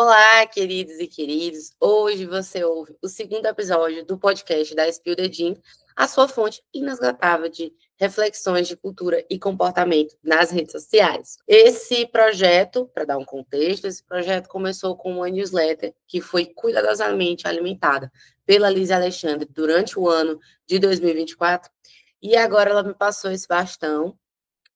Olá, queridos e queridos. Hoje você ouve o segundo episódio do podcast da Spill the Jean, a sua fonte inesgotável de reflexões de cultura e comportamento nas redes sociais. Esse projeto, para dar um contexto, esse projeto começou com uma newsletter que foi cuidadosamente alimentada pela Liz Alexandre durante o ano de 2024, e agora ela me passou esse bastão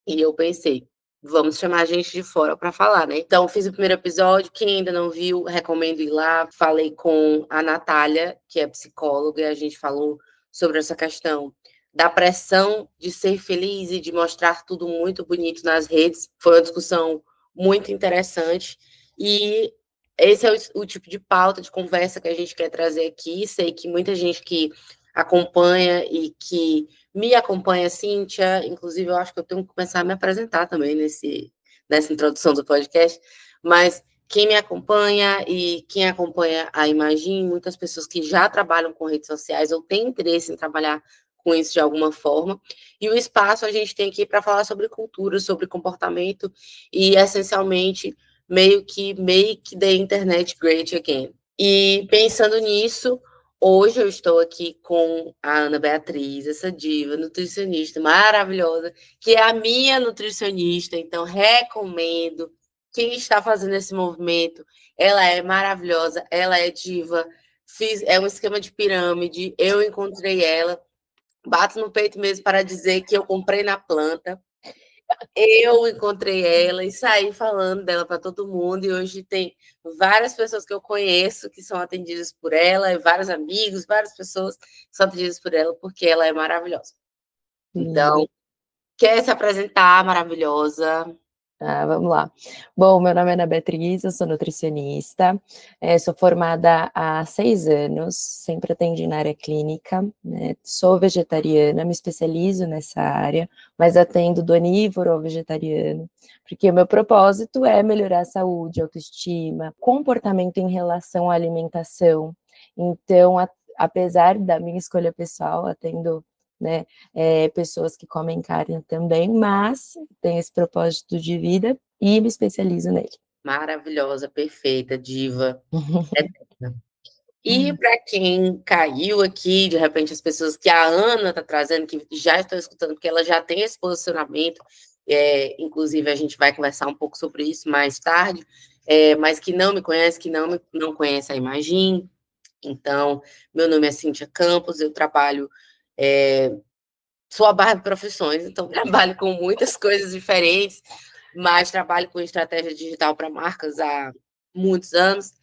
e eu pensei, vamos chamar a gente de fora para falar, né? Então, fiz o primeiro episódio. Quem ainda não viu, recomendo ir lá. Falei com a Natália, que é psicóloga, e a gente falou sobre essa questão da pressão de ser feliz e de mostrar tudo muito bonito nas redes. Foi uma discussão muito interessante. E esse é o tipo de pauta de conversa que a gente quer trazer aqui. Sei que muita gente que acompanha e que me acompanha, Cíntia, inclusive eu acho que eu tenho que começar a me apresentar também nessa introdução do podcast, mas quem me acompanha e quem acompanha a Imagine, muitas pessoas que já trabalham com redes sociais ou têm interesse em trabalhar com isso de alguma forma, e o espaço a gente tem aqui para falar sobre cultura, sobre comportamento e, essencialmente, meio que make the internet great again. E pensando nisso, hoje eu estou aqui com a Ana Beatriz, essa diva nutricionista maravilhosa, que é a minha nutricionista, então recomendo. Quem está fazendo esse movimento, ela é maravilhosa, ela é diva, é um esquema de pirâmide, eu encontrei ela, bato no peito mesmo para dizer que eu comprei na planta. Eu encontrei ela e saí falando dela para todo mundo, e hoje tem várias pessoas que eu conheço que são atendidas por ela, e vários amigos, várias pessoas que são atendidas por ela, porque ela é maravilhosa. Então, quer se apresentar, maravilhosa? Vamos lá. Bom, meu nome é Ana Beatriz, eu sou nutricionista, sou formada há 6 anos, sempre atendi na área clínica, né? Sou vegetariana, me especializo nessa área, mas atendo do onívoro ao vegetariano, porque o meu propósito é melhorar a saúde, a autoestima, comportamento em relação à alimentação. Então, apesar da minha escolha pessoal, atendo, né, pessoas que comem carne também, mas tem esse propósito de vida e me especializo nele. Maravilhosa, perfeita, diva. E para quem caiu aqui, de repente, as pessoas que a Ana está trazendo, que já estão escutando, porque ela já tem esse posicionamento, inclusive a gente vai conversar um pouco sobre isso mais tarde, mas que não me conhece, que não conhece a Imagine. Então, meu nome é Cíntia Campos, eu trabalho, sou a barra de profissões, então trabalho com muitas coisas diferentes, mas trabalho com estratégia digital para marcas há muitos anos,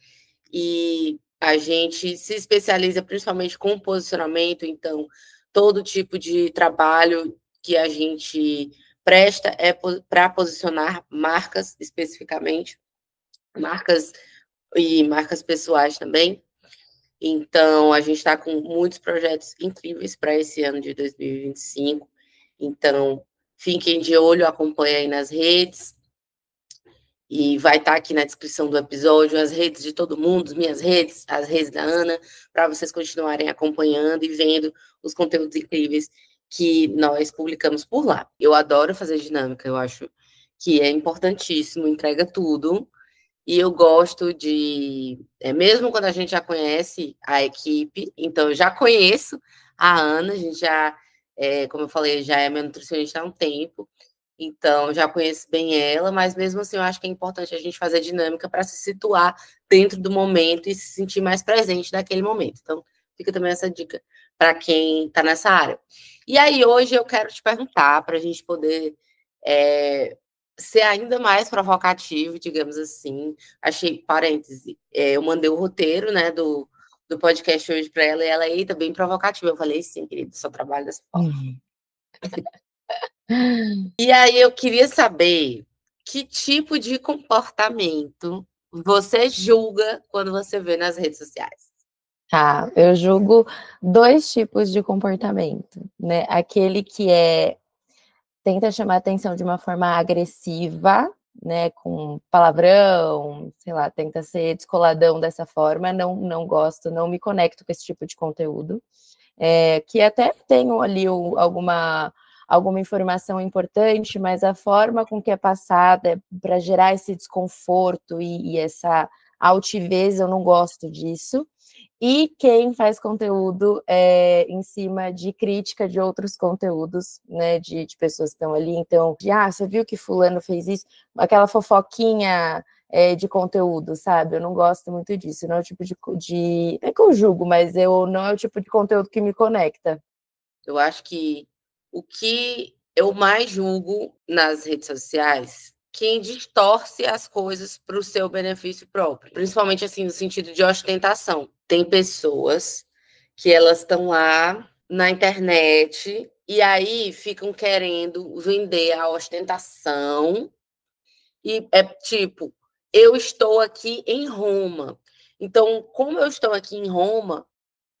e a gente se especializa principalmente com posicionamento, então todo tipo de trabalho que a gente presta é para posicionar marcas especificamente, marcas e marcas pessoais também. Então, a gente está com muitos projetos incríveis para esse ano de 2025. Então, fiquem de olho, acompanhem aí nas redes. E vai estar aqui na descrição do episódio as redes de todo mundo, minhas redes, as redes da Ana, para vocês continuarem acompanhando e vendo os conteúdos incríveis que nós publicamos por lá. Eu adoro fazer dinâmica, eu acho que é importantíssimo, entrega tudo. E eu gosto de, mesmo quando a gente já conhece a equipe, então eu já conheço a Ana, a gente já, como eu falei, já é minha nutricionista há um tempo, então já conheço bem ela, mas mesmo assim eu acho que é importante a gente fazer dinâmica para se situar dentro do momento e se sentir mais presente naquele momento. Então, fica também essa dica para quem está nessa área. E aí, hoje eu quero te perguntar, para a gente poder ser ainda mais provocativo, digamos assim. Achei, parêntese, eu mandei o roteiro, né, do podcast hoje para ela, e ela, eita, bem provocativa. Eu falei, sim, querido, só trabalho dessa forma. E aí eu queria saber que tipo de comportamento você julga quando você vê nas redes sociais. Eu julgo 2 tipos de comportamento, né? Aquele que tenta chamar atenção de uma forma agressiva, né, com palavrão, sei lá, tenta ser descoladão dessa forma, não gosto, não me conecto com esse tipo de conteúdo, que até tenho ali alguma informação importante, mas a forma com que é passada para gerar esse desconforto e essa altivez, eu não gosto disso. E quem faz conteúdo em cima de crítica de outros conteúdos, né, de pessoas que estão ali. Então, você viu que fulano fez isso? Aquela fofoquinha de conteúdo, sabe? Eu não gosto muito disso. Não é o tipo de... Não é que eu julgo, mas não é o tipo de conteúdo que me conecta. Eu acho que o que eu mais julgo nas redes sociais, quem distorce as coisas para o seu benefício próprio, principalmente assim no sentido de ostentação. Tem pessoas que elas estão lá na internet e aí ficam querendo vender a ostentação e é tipo, eu estou aqui em Roma. Então, como eu estou aqui em Roma,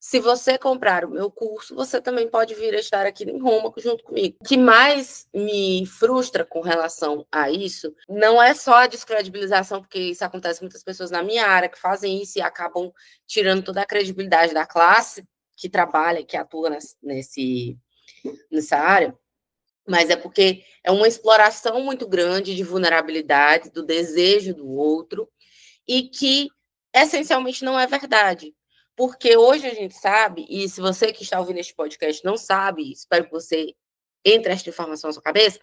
se você comprar o meu curso, você também pode vir a estar aqui em Roma junto comigo. O que mais me frustra com relação a isso não é só a descredibilização, porque isso acontece com muitas pessoas na minha área que fazem isso e acabam tirando toda a credibilidade da classe que trabalha, que atua nessa área, mas é porque é uma exploração muito grande de vulnerabilidade, do desejo do outro, e que essencialmente não é verdade. Porque hoje a gente sabe, e se você que está ouvindo este podcast não sabe, espero que você entre esta informação na sua cabeça,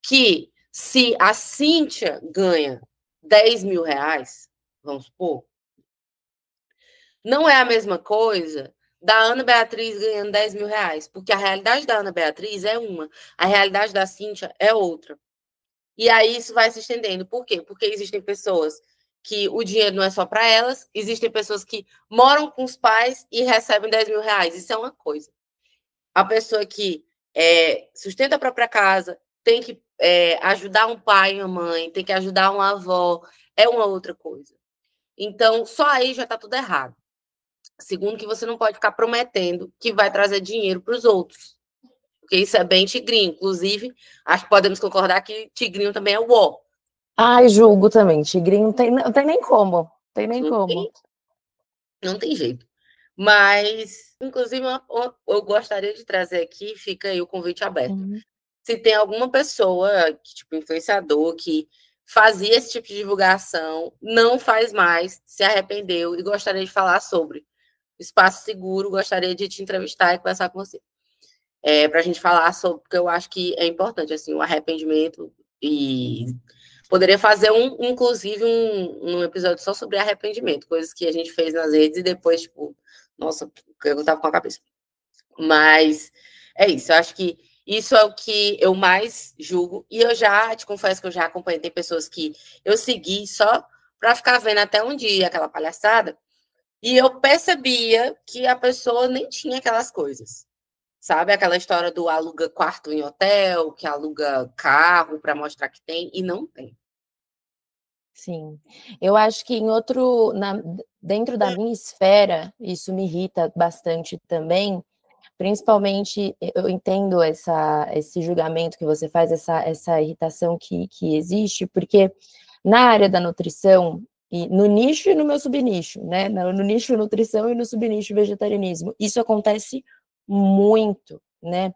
que se a Cíntia ganha 10 mil reais, vamos supor, não é a mesma coisa da Ana Beatriz ganhando 10 mil reais, porque a realidade da Ana Beatriz é uma, a realidade da Cíntia é outra. E aí isso vai se estendendo. Por quê? Porque existem pessoas que o dinheiro não é só para elas, existem pessoas que moram com os pais e recebem 10 mil reais. Isso é uma coisa. A pessoa que sustenta a própria casa, tem que ajudar um pai e uma mãe, tem que ajudar uma avó, é uma outra coisa. Então, só aí já está tudo errado. Segundo, que você não pode ficar prometendo que vai trazer dinheiro para os outros. Porque isso é bem tigrinho. Inclusive, acho que podemos concordar que tigrinho também é o ó. Ai, julgo também. Tigrinho não tem nem como. Tem nem Não como. Não tem jeito. Mas, inclusive, eu gostaria de trazer aqui, fica aí o convite aberto. Uhum. Se tem alguma pessoa, tipo influenciador, que fazia esse tipo de divulgação, não faz mais, se arrependeu e gostaria de falar sobre. Espaço seguro, gostaria de te entrevistar e conversar com você. Para a gente falar sobre, porque eu acho que é importante, assim, o arrependimento e poderia fazer inclusive, um episódio só sobre arrependimento, coisas que a gente fez nas redes e depois, tipo, nossa, eu tava com a cabeça. Mas é isso, eu acho que isso é o que eu mais julgo, e eu já te confesso que eu já acompanhei, tem pessoas que eu segui só para ficar vendo até um dia aquela palhaçada, e eu percebia que a pessoa nem tinha aquelas coisas. Sabe aquela história do aluga quarto em hotel, que aluga carro para mostrar que tem, e não tem. Sim. Eu acho que dentro da minha esfera, isso me irrita bastante também, principalmente, eu entendo esse julgamento que você faz, essa irritação que existe, porque na área da nutrição, e no nicho e no meu subnicho, né? No nicho nutrição e no subnicho vegetarianismo, isso acontece muito, né?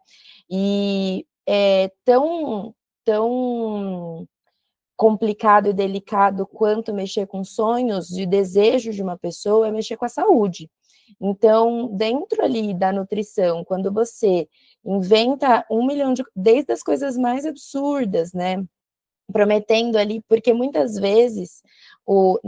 E é tão complicado e delicado quanto mexer com sonhos e desejos de uma pessoa é mexer com a saúde. Então, dentro ali da nutrição, quando você inventa 1 milhão desde as coisas mais absurdas, né? Prometendo ali, porque muitas vezes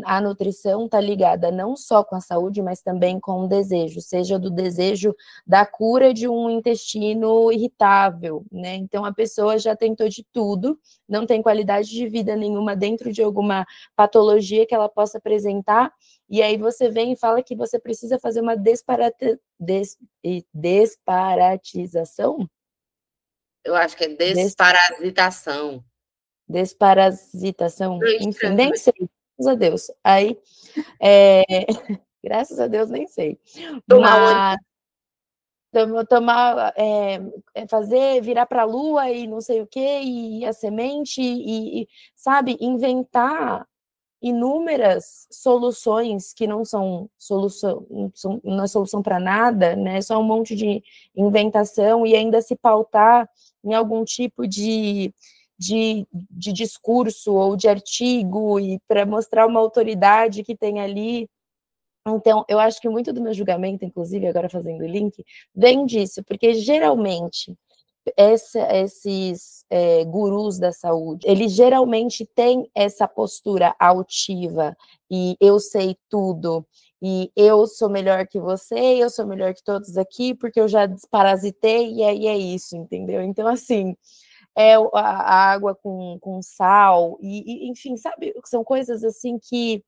a nutrição está ligada não só com a saúde, mas também com o desejo, seja do desejo da cura de um intestino irritável, né? Então a pessoa já tentou de tudo, não tem qualidade de vida nenhuma dentro de alguma patologia que ela possa apresentar, e aí você vem e fala que você precisa fazer uma desparatização? Eu acho que é desparasitação. Desparasitação, É enfim, estranho nem também. sei, graças a Deus. Aí, graças a Deus, nem sei. Tomar um Mas fazer, virar para a lua e não sei o quê, e a semente, sabe, inventar inúmeras soluções que não são solução, não é solução para nada, né? Só um monte de inventação e ainda se pautar em algum tipo de de discurso ou de artigo e para mostrar uma autoridade que tem ali. Então, eu acho que muito do meu julgamento, inclusive, agora fazendo o link, vem disso, porque geralmente esses gurus da saúde, eles geralmente têm essa postura altiva e eu sei tudo, e eu sou melhor que você, eu sou melhor que todos aqui, porque eu já desparasitei, e aí é isso, entendeu? Então, assim, a água com sal, enfim, sabe, são coisas assim que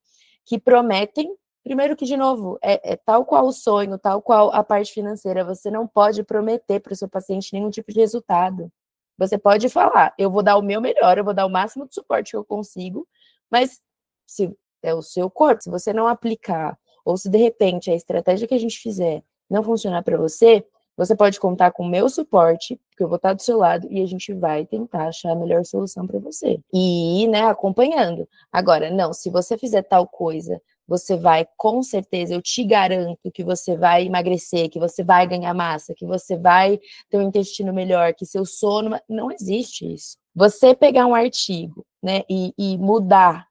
prometem. Primeiro que, de novo, é tal qual o sonho, tal qual a parte financeira, você não pode prometer para o seu paciente nenhum tipo de resultado. Você pode falar, eu vou dar o meu melhor, eu vou dar o máximo de suporte que eu consigo, mas se é o seu corpo, se você não aplicar, ou se de repente a estratégia que a gente fizer não funcionar para você, você pode contar com o meu suporte, porque eu vou estar do seu lado e a gente vai tentar achar a melhor solução para você. E ir, né, acompanhando. Agora, não, se você fizer tal coisa, você vai, com certeza, eu te garanto que você vai emagrecer, que você vai ganhar massa, que você vai ter um intestino melhor, que seu sono... Não existe isso. Você pegar um artigo, né, e mudar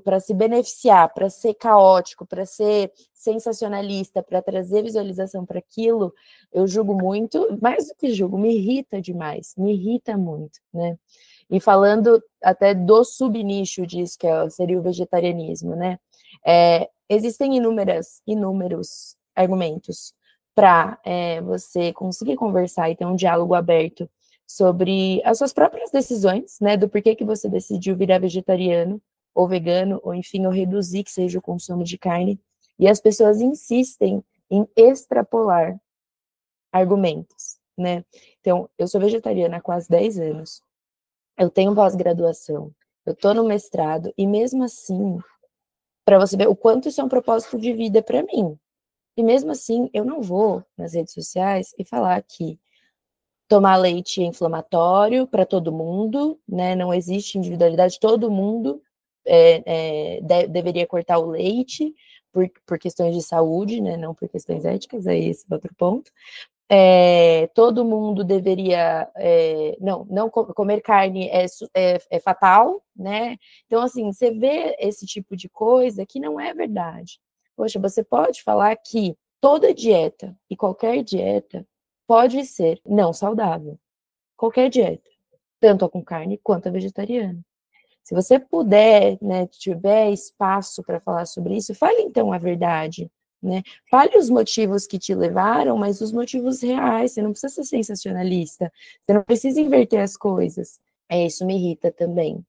para se beneficiar, para ser caótico, para ser sensacionalista, para trazer visualização para aquilo, eu julgo muito, mais do que julgo, me irrita demais, me irrita muito, né? E falando até do subnicho disso, que seria o vegetarianismo, né? Existem inúmeros argumentos para você conseguir conversar e ter um diálogo aberto sobre as suas próprias decisões, né? Do porquê que você decidiu virar vegetariano, ou vegano, ou enfim, ou reduzir que seja o consumo de carne, e as pessoas insistem em extrapolar argumentos, né? Então, eu sou vegetariana há quase 10 anos, eu tenho pós-graduação, eu tô no mestrado, e mesmo assim, para você ver o quanto isso é um propósito de vida para mim, e mesmo assim, eu não vou nas redes sociais e falar que tomar leite é inflamatório para todo mundo, né? Não existe individualidade, todo mundo deveria cortar o leite por questões de saúde, né? Não por questões éticas, aí esse é outro ponto. Todo mundo deveria não comer carne é fatal, né? Então, assim, você vê esse tipo de coisa que não é verdade. Poxa, você pode falar que toda dieta e qualquer dieta pode ser não saudável. Qualquer dieta, tanto a com carne quanto a vegetariana. Se você puder, né, tiver espaço para falar sobre isso, fale então a verdade, né? Fale os motivos que te levaram, mas os motivos reais. Você não precisa ser sensacionalista. Você não precisa inverter as coisas. Isso me irrita também.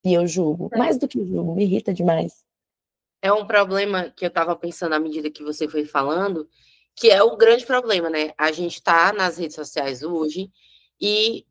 E eu julgo. Mais do que julgo, me irrita demais. É um problema que eu estava pensando à medida que você foi falando, que é o grande problema, né? A gente está nas redes sociais hoje e,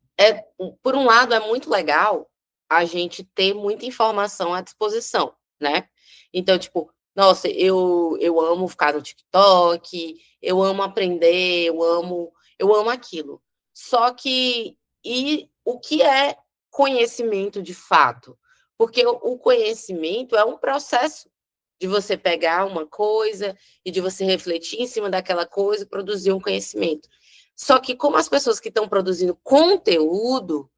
por um lado, é muito legal a gente ter muita informação à disposição, né? Então, tipo, nossa, eu amo ficar no TikTok, eu amo aprender, eu amo aquilo. Só que, e o que é conhecimento de fato? Porque o conhecimento é um processo de você pegar uma coisa e de você refletir em cima daquela coisa e produzir um conhecimento. Só que como as pessoas que estão produzindo conteúdo,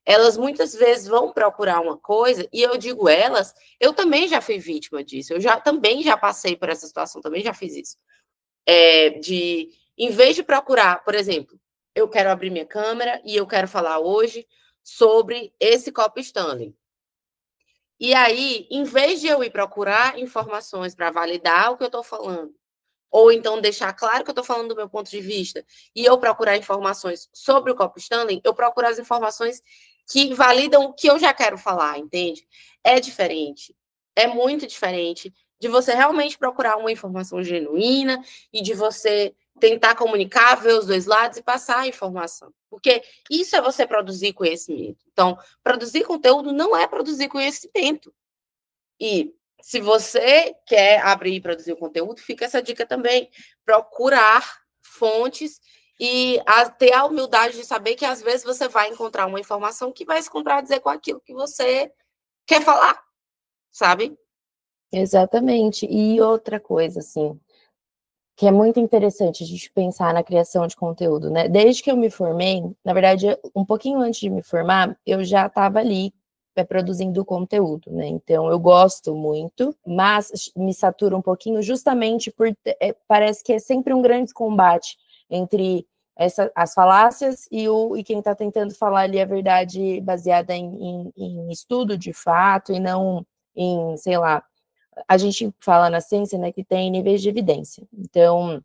elas muitas vezes vão procurar uma coisa, e eu digo elas, eu também já fui vítima disso, também já passei por essa situação, também já fiz isso. Em vez de procurar, por exemplo, eu quero abrir minha câmera e eu quero falar hoje sobre esse copo Stanley. E aí, em vez de eu ir procurar informações para validar o que eu estou falando, ou então deixar claro que eu estou falando do meu ponto de vista, e eu procurar informações sobre o copo Stanley, eu procuro as informações que validam o que eu já quero falar, entende? É diferente. É muito diferente de você realmente procurar uma informação genuína e de você tentar comunicar, ver os dois lados e passar a informação. Porque isso é você produzir conhecimento. Então, produzir conteúdo não é produzir conhecimento. E se você quer abrir e produzir o conteúdo, fica essa dica também. Procurar fontes e ter a humildade de saber que às vezes você vai encontrar uma informação que vai se contradizer com aquilo que você quer falar, sabe? Exatamente. E outra coisa, assim, que é muito interessante a gente pensar na criação de conteúdo, né? Desde que eu me formei, na verdade, um pouquinho antes de me formar, eu já estava ali produzindo conteúdo, né? Então, eu gosto muito, mas me satura um pouquinho justamente por... parece que é sempre um grande combate entre as falácias e quem está tentando falar ali a verdade baseada em estudo de fato e não em, sei lá, a gente fala na ciência, né, que tem níveis de evidência. Então,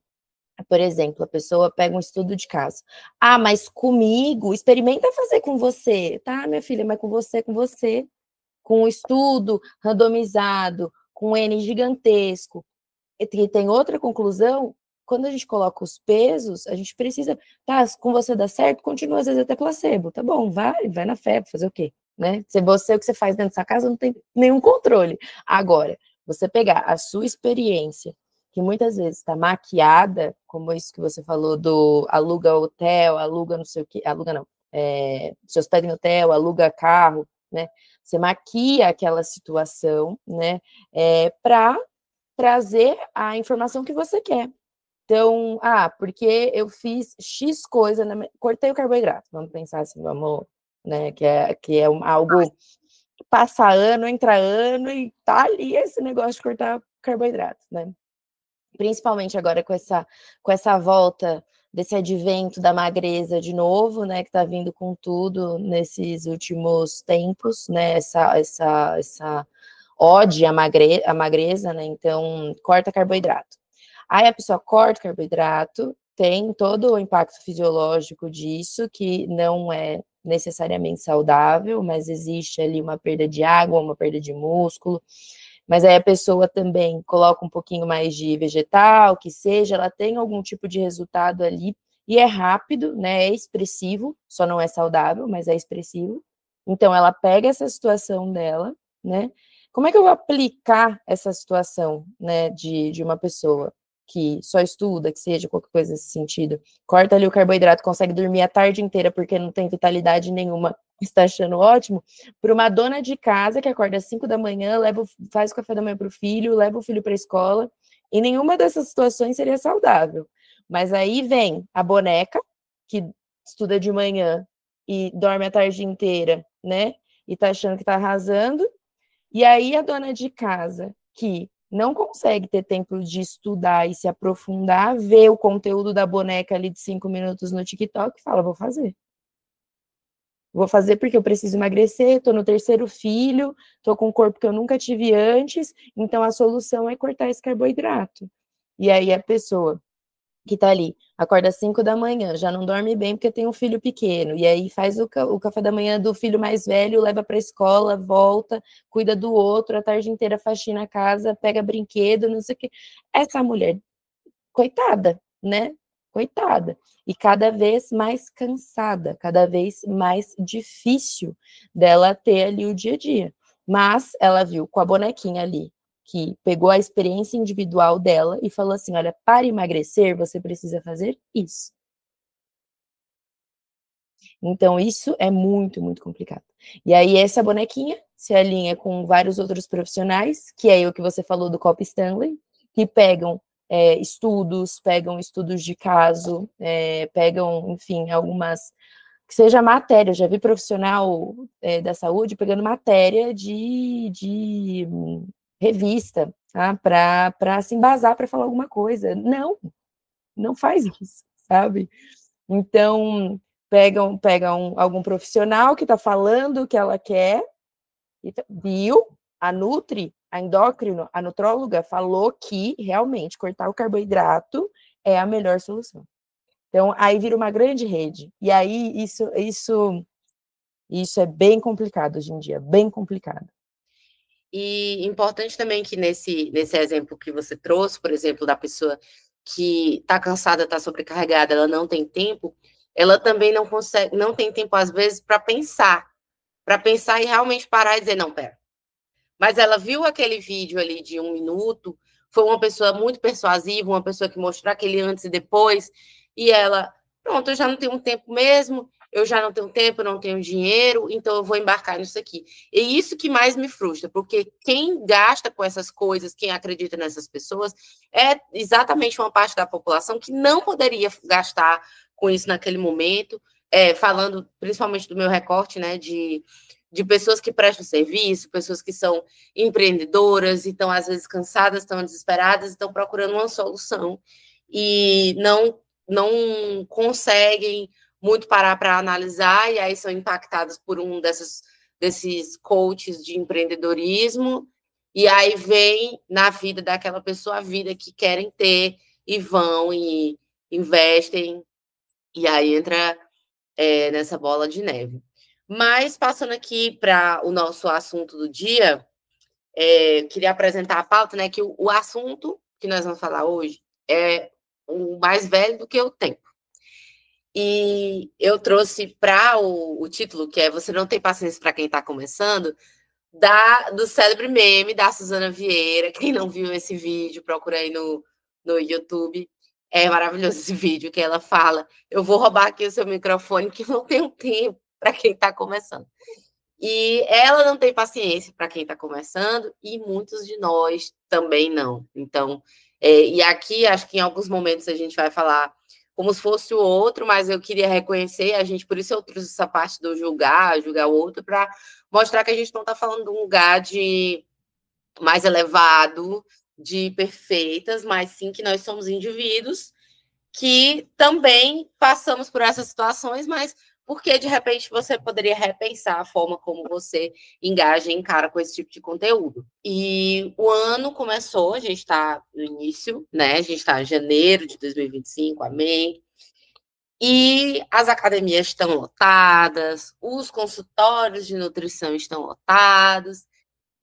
por exemplo, a pessoa pega um estudo de caso. Ah, mas comigo, experimenta fazer com você. Tá, minha filha, mas com você, com um estudo randomizado, com N gigantesco, e tem outra conclusão, quando a gente coloca os pesos, a gente precisa, tá, com você dá certo, continua às vezes até placebo, tá bom, vai na fé, fazer o quê? Né? Se você, o que você faz dentro dessa casa, não tem nenhum controle. Agora, você pegar a sua experiência, que muitas vezes está maquiada, como isso que você falou do aluga hotel, aluga não sei o quê, aluga não, se hospeda em hotel, aluga carro, né? Você maquia aquela situação, né? Para trazer a informação que você quer. Então, porque eu fiz X coisa, cortei o carboidrato, vamos pensar assim, vamos, né, que é algo que passa ano, entra ano, e tá ali esse negócio de cortar carboidrato, né? Principalmente agora com essa volta desse advento da magreza de novo, né, que tá vindo com tudo nesses últimos tempos, né, essa ode à magreza, né, então corta carboidrato. Aí a pessoa corta o carboidrato, tem todo o impacto fisiológico disso, que não é necessariamente saudável, mas existe ali uma perda de água, uma perda de músculo, mas aí a pessoa também coloca um pouquinho mais de vegetal, que seja, ela tem algum tipo de resultado ali, e é rápido, né, é expressivo, só não é saudável, mas é expressivo. Então, ela pega essa situação dela, né, como é que eu vou aplicar essa situação, né, de uma pessoa que só estuda, que seja qualquer coisa nesse sentido, corta ali o carboidrato, consegue dormir a tarde inteira porque não tem vitalidade nenhuma, está achando ótimo, para uma dona de casa que acorda às 5 da manhã, faz o café da manhã para o filho, leva o filho para a escola, e nenhuma dessas situações seria saudável. Mas aí vem a boneca, que estuda de manhã e dorme a tarde inteira, né? E tá achando que tá arrasando, e aí a dona de casa, que não consegue ter tempo de estudar e se aprofundar, vê o conteúdo da boneca ali de 5 minutos no TikTok e fala, vou fazer. Vou fazer porque eu preciso emagrecer, estou no terceiro filho, estou com um corpo que eu nunca tive antes, então a solução é cortar esse carboidrato. E aí a pessoa que tá ali, acorda às 5 da manhã, já não dorme bem porque tem um filho pequeno, e aí faz o café da manhã do filho mais velho, leva para a escola, volta, cuida do outro, a tarde inteira faxina a casa, pega brinquedo, não sei o quê. Essa mulher, coitada, né? Coitada. E cada vez mais cansada, cada vez mais difícil dela ter ali o dia a dia. Mas ela viu com a bonequinha ali, que pegou a experiência individual dela e falou assim: olha, para emagrecer, você precisa fazer isso. Então, isso é muito, muito complicado. E aí, essa bonequinha se alinha com vários outros profissionais, que é o que você falou do Cop Stanley, que pegam estudos de caso, pegam, enfim, algumas que seja matéria, eu já vi profissional da saúde pegando matéria de revista, tá? Para se embasar para falar alguma coisa. Não faz isso, sabe? Então, pegam algum profissional que está falando o que ela quer, viu, a Nutri, a endócrino, a nutróloga falou que realmente cortar o carboidrato é a melhor solução. Então, aí vira uma grande rede. E aí, isso é bem complicado hoje em dia, bem complicado. E importante também que nesse exemplo que você trouxe, por exemplo, da pessoa que está cansada, está sobrecarregada, ela não tem tempo, ela também não tem tempo, às vezes, para pensar e realmente parar e dizer, não, pera. Mas ela viu aquele vídeo ali de 1 minuto, foi uma pessoa muito persuasiva, uma pessoa que mostrou aquele antes e depois, e ela, pronto, eu já não tenho tempo mesmo, eu já não tenho tempo, não tenho dinheiro, então eu vou embarcar nisso aqui. E isso que mais me frustra, porque quem gasta com essas coisas, quem acredita nessas pessoas, é exatamente uma parte da população que não poderia gastar com isso naquele momento, falando principalmente do meu recorte, né, de pessoas que prestam serviço, pessoas que são empreendedoras, e estão às vezes cansadas, estão desesperadas, estão procurando uma solução e não conseguem muito parar para analisar, e aí são impactadas por um desses coaches de empreendedorismo, e aí vem na vida daquela pessoa a vida que querem ter, e vão e investem, e aí entra nessa bola de neve. Mas, passando aqui para o nosso assunto do dia, queria apresentar a pauta, né, que o assunto que nós vamos falar hoje é o mais velho do que o tempo. E eu trouxe para o título, que é Você Não Tem Paciência para Quem Está Começando, do célebre meme da Suzana Vieira. Quem não viu esse vídeo, procura aí no YouTube. É maravilhoso esse vídeo, que ela fala: eu vou roubar aqui o seu microfone, que não tenho tempo para quem está começando. E ela não tem paciência para quem está começando, e muitos de nós também não. Então, e aqui acho que em alguns momentos a gente vai falar como se fosse o outro, mas eu queria reconhecer a gente, por isso eu trouxe essa parte do julgar o outro, para mostrar que a gente não está falando de um lugar de mais elevado, de perfeitas, mas sim que nós somos indivíduos que também passamos por essas situações, mas porque de repente você poderia repensar a forma como você engaja e encara com esse tipo de conteúdo. E o ano começou, a gente está no início, né? A gente está em janeiro de 2025, amém. E as academias estão lotadas, os consultórios de nutrição estão lotados.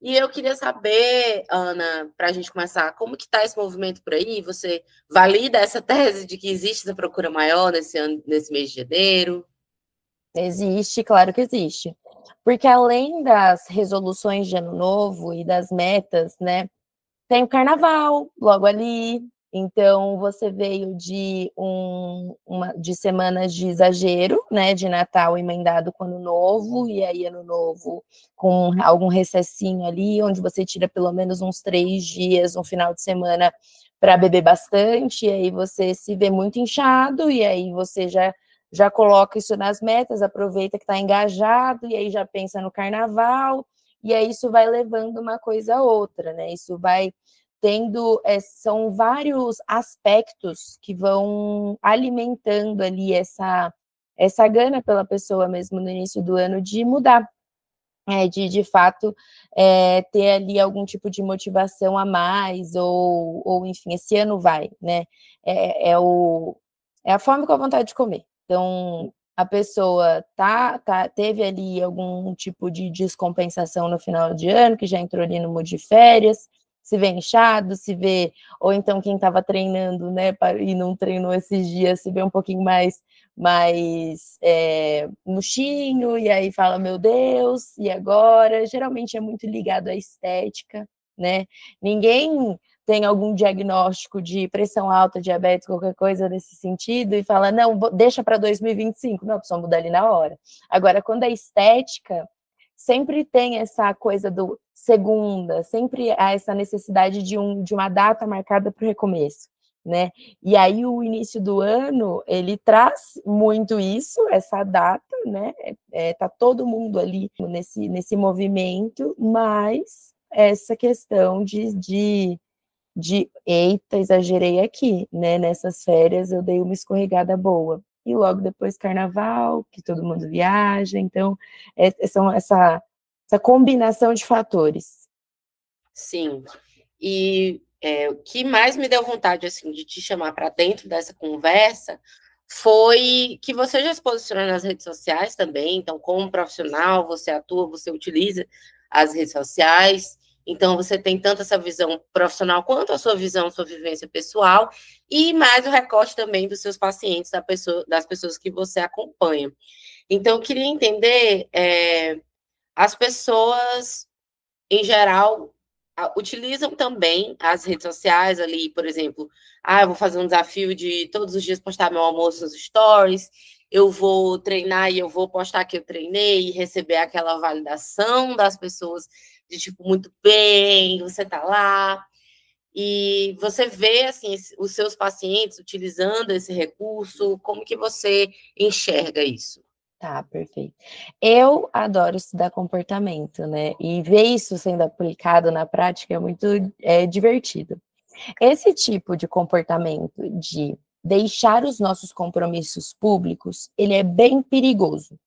E eu queria saber, Ana, para a gente começar, como que está esse movimento por aí? Você valida essa tese de que existe essa procura maior nesse mês de janeiro? Existe, claro que existe. Porque além das resoluções de ano novo e das metas, né, tem o carnaval logo ali. Então você veio de semanas de exagero, né, de Natal emendado com Ano Novo, e aí Ano Novo com algum recessinho ali, onde você tira pelo menos uns 3 dias, um final de semana para beber bastante, e aí você se vê muito inchado, e aí você já coloca isso nas metas, aproveita que está engajado, e aí já pensa no carnaval, e aí isso vai levando uma coisa a outra, né? Isso vai tendo, são vários aspectos que vão alimentando ali essa gana pela pessoa mesmo no início do ano de mudar, de fato ter ali algum tipo de motivação a mais, ou enfim, esse ano vai, né? É a fome com a vontade de comer. Então, a pessoa teve ali algum tipo de descompensação no final de ano, que já entrou ali no mood de férias, se vê inchado, se vê, ou então quem estava treinando, né, e não treinou esses dias, se vê um pouquinho mais murchinho, e aí fala, meu Deus, e agora? Geralmente é muito ligado à estética, né? Ninguém tem algum diagnóstico de pressão alta, diabetes, qualquer coisa nesse sentido, e fala, não, deixa para 2025. Não, precisa mudar ali na hora. Agora, quando é estética, sempre tem essa coisa do segunda, sempre há essa necessidade de uma data marcada para o recomeço, né? E aí o início do ano, ele traz muito isso, essa data, né? Tá todo mundo ali nesse movimento, mas essa questão de eita, exagerei aqui, né? Nessas férias eu dei uma escorregada boa. E logo depois carnaval, que todo mundo viaja, então são essa combinação de fatores. Sim. E o que mais me deu vontade assim de te chamar para dentro dessa conversa foi que você já se posicionou nas redes sociais também. Então, como profissional, você atua, você utiliza as redes sociais. Então, você tem tanto essa visão profissional quanto a sua visão, sua vivência pessoal, e mais o recorte também dos seus pacientes, das pessoas que você acompanha. Então, eu queria entender, as pessoas, em geral, utilizam também as redes sociais ali, por exemplo, eu vou fazer um desafio de todos os dias postar meu almoço nos stories, eu vou treinar e eu vou postar que eu treinei e receber aquela validação das pessoas de tipo, muito bem, você tá lá. E você vê assim os seus pacientes utilizando esse recurso, como que você enxerga isso? Tá, perfeito. Eu adoro estudar comportamento, né? E ver isso sendo aplicado na prática é muito divertido. Esse tipo de comportamento de deixar os nossos compromissos públicos, ele é bem perigoso,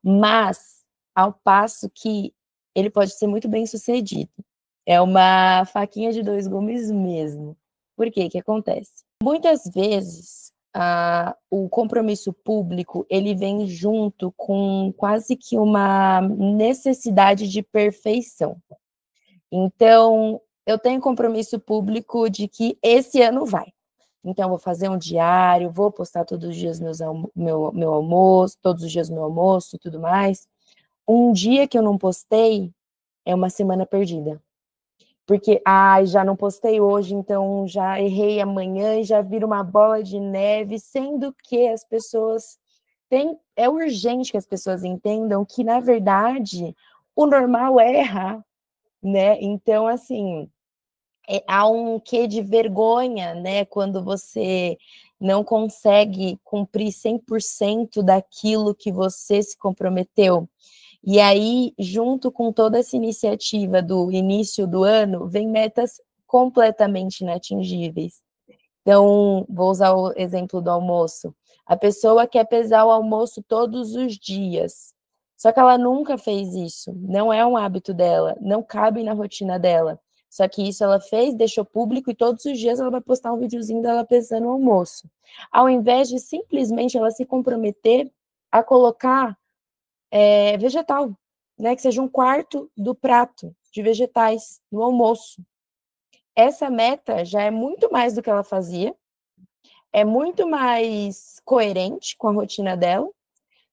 mas ao passo que ele pode ser muito bem sucedido. É uma faquinha de dois gumes mesmo. Por quê? O que acontece? Muitas vezes o compromisso público ele vem junto com quase que uma necessidade de perfeição. Então, eu tenho compromisso público de que esse ano vai. Então, vou fazer um diário, vou postar todos os dias meu almoço, todos os dias meu almoço e tudo mais. Um dia que eu não postei é uma semana perdida. Porque, já não postei hoje, então já errei amanhã e já vira uma bola de neve, sendo que as pessoas é urgente que as pessoas entendam que, na verdade, o normal é errar, né? Então, assim, há um quê de vergonha, né, quando você não consegue cumprir 100% daquilo que você se comprometeu. E aí, junto com toda essa iniciativa do início do ano, vem metas completamente inatingíveis. Então, vou usar o exemplo do almoço. A pessoa quer pesar o almoço todos os dias, só que ela nunca fez isso, não é um hábito dela, não cabe na rotina dela. Só que isso ela fez, deixou público e todos os dias ela vai postar um videozinho dela pesando o almoço. Ao invés de simplesmente ela se comprometer a colocar vegetal, né? Que seja um quarto do prato de vegetais no almoço. Essa meta já é muito mais do que ela fazia, é muito mais coerente com a rotina dela.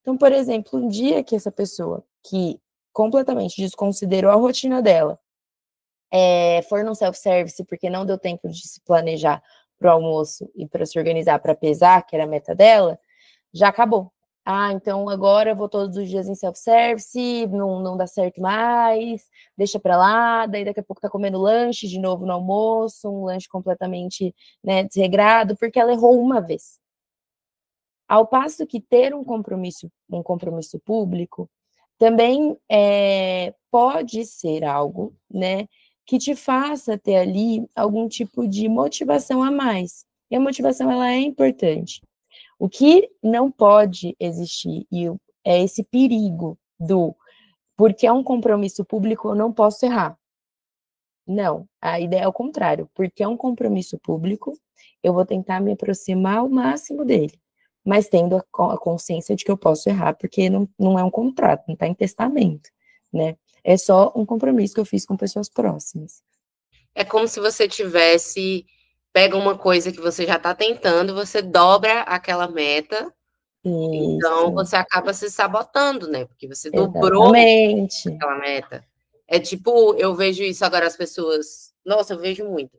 Então, por exemplo, um dia que essa pessoa que completamente desconsiderou a rotina dela, for no self-service porque não deu tempo de se planejar para o almoço e para se organizar para pesar, que era a meta dela, já acabou. Então agora eu vou todos os dias em self-service, não dá certo mais, deixa para lá, daí daqui a pouco tá comendo lanche de novo no almoço, um lanche completamente, né, desregrado, porque ela errou uma vez. Ao passo que ter um compromisso público também pode ser algo, né, que te faça ter ali algum tipo de motivação a mais. E a motivação ela é importante. O que não pode existir é esse perigo porque é um compromisso público, eu não posso errar. Não, a ideia é o contrário. Porque é um compromisso público, eu vou tentar me aproximar ao máximo dele, mas tendo a consciência de que eu posso errar, porque não é um contrato, não está em testamento, né? É só um compromisso que eu fiz com pessoas próximas. É como se você pega uma coisa que você já está tentando, você dobra aquela meta, então Isso, você acaba se sabotando, né? Porque você dobrou exatamente. aquela meta. É tipo, eu vejo isso agora, as pessoas. Nossa, eu vejo muito.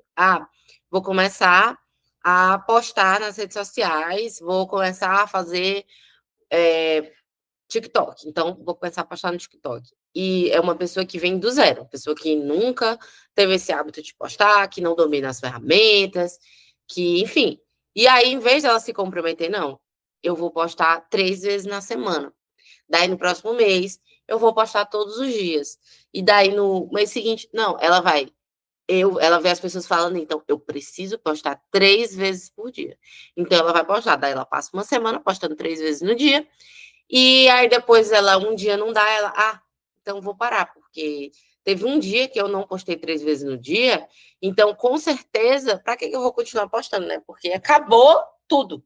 Vou começar a postar nas redes sociais, vou começar a fazer TikTok. Então, vou começar a postar no TikTok. E é uma pessoa que vem do zero, pessoa que nunca teve esse hábito de postar, que não domina as ferramentas, que, enfim. E aí, em vez dela se comprometer, não, eu vou postar 3 vezes na semana. Daí, no próximo mês, eu vou postar todos os dias. E daí, no mês seguinte, não, ela vê as pessoas falando, então, eu preciso postar 3 vezes por dia. Então, ela vai postar. Daí, ela passa uma semana postando 3 vezes no dia. E aí depois um dia não dá, então vou parar, porque teve um dia que eu não postei 3 vezes no dia, então com certeza, para que eu vou continuar postando, né? Porque acabou tudo,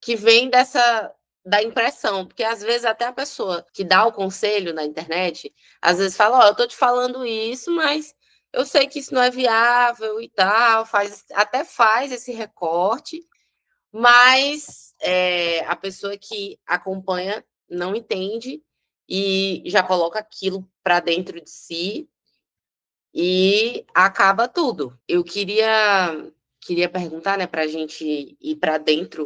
que vem da impressão, porque às vezes até a pessoa que dá o conselho na internet, às vezes fala, eu tô te falando isso, mas eu sei que isso não é viável e tal, até faz esse recorte, mas a pessoa que acompanha não entende e já coloca aquilo para dentro de si e acaba tudo. Eu queria perguntar, né, para a gente ir para dentro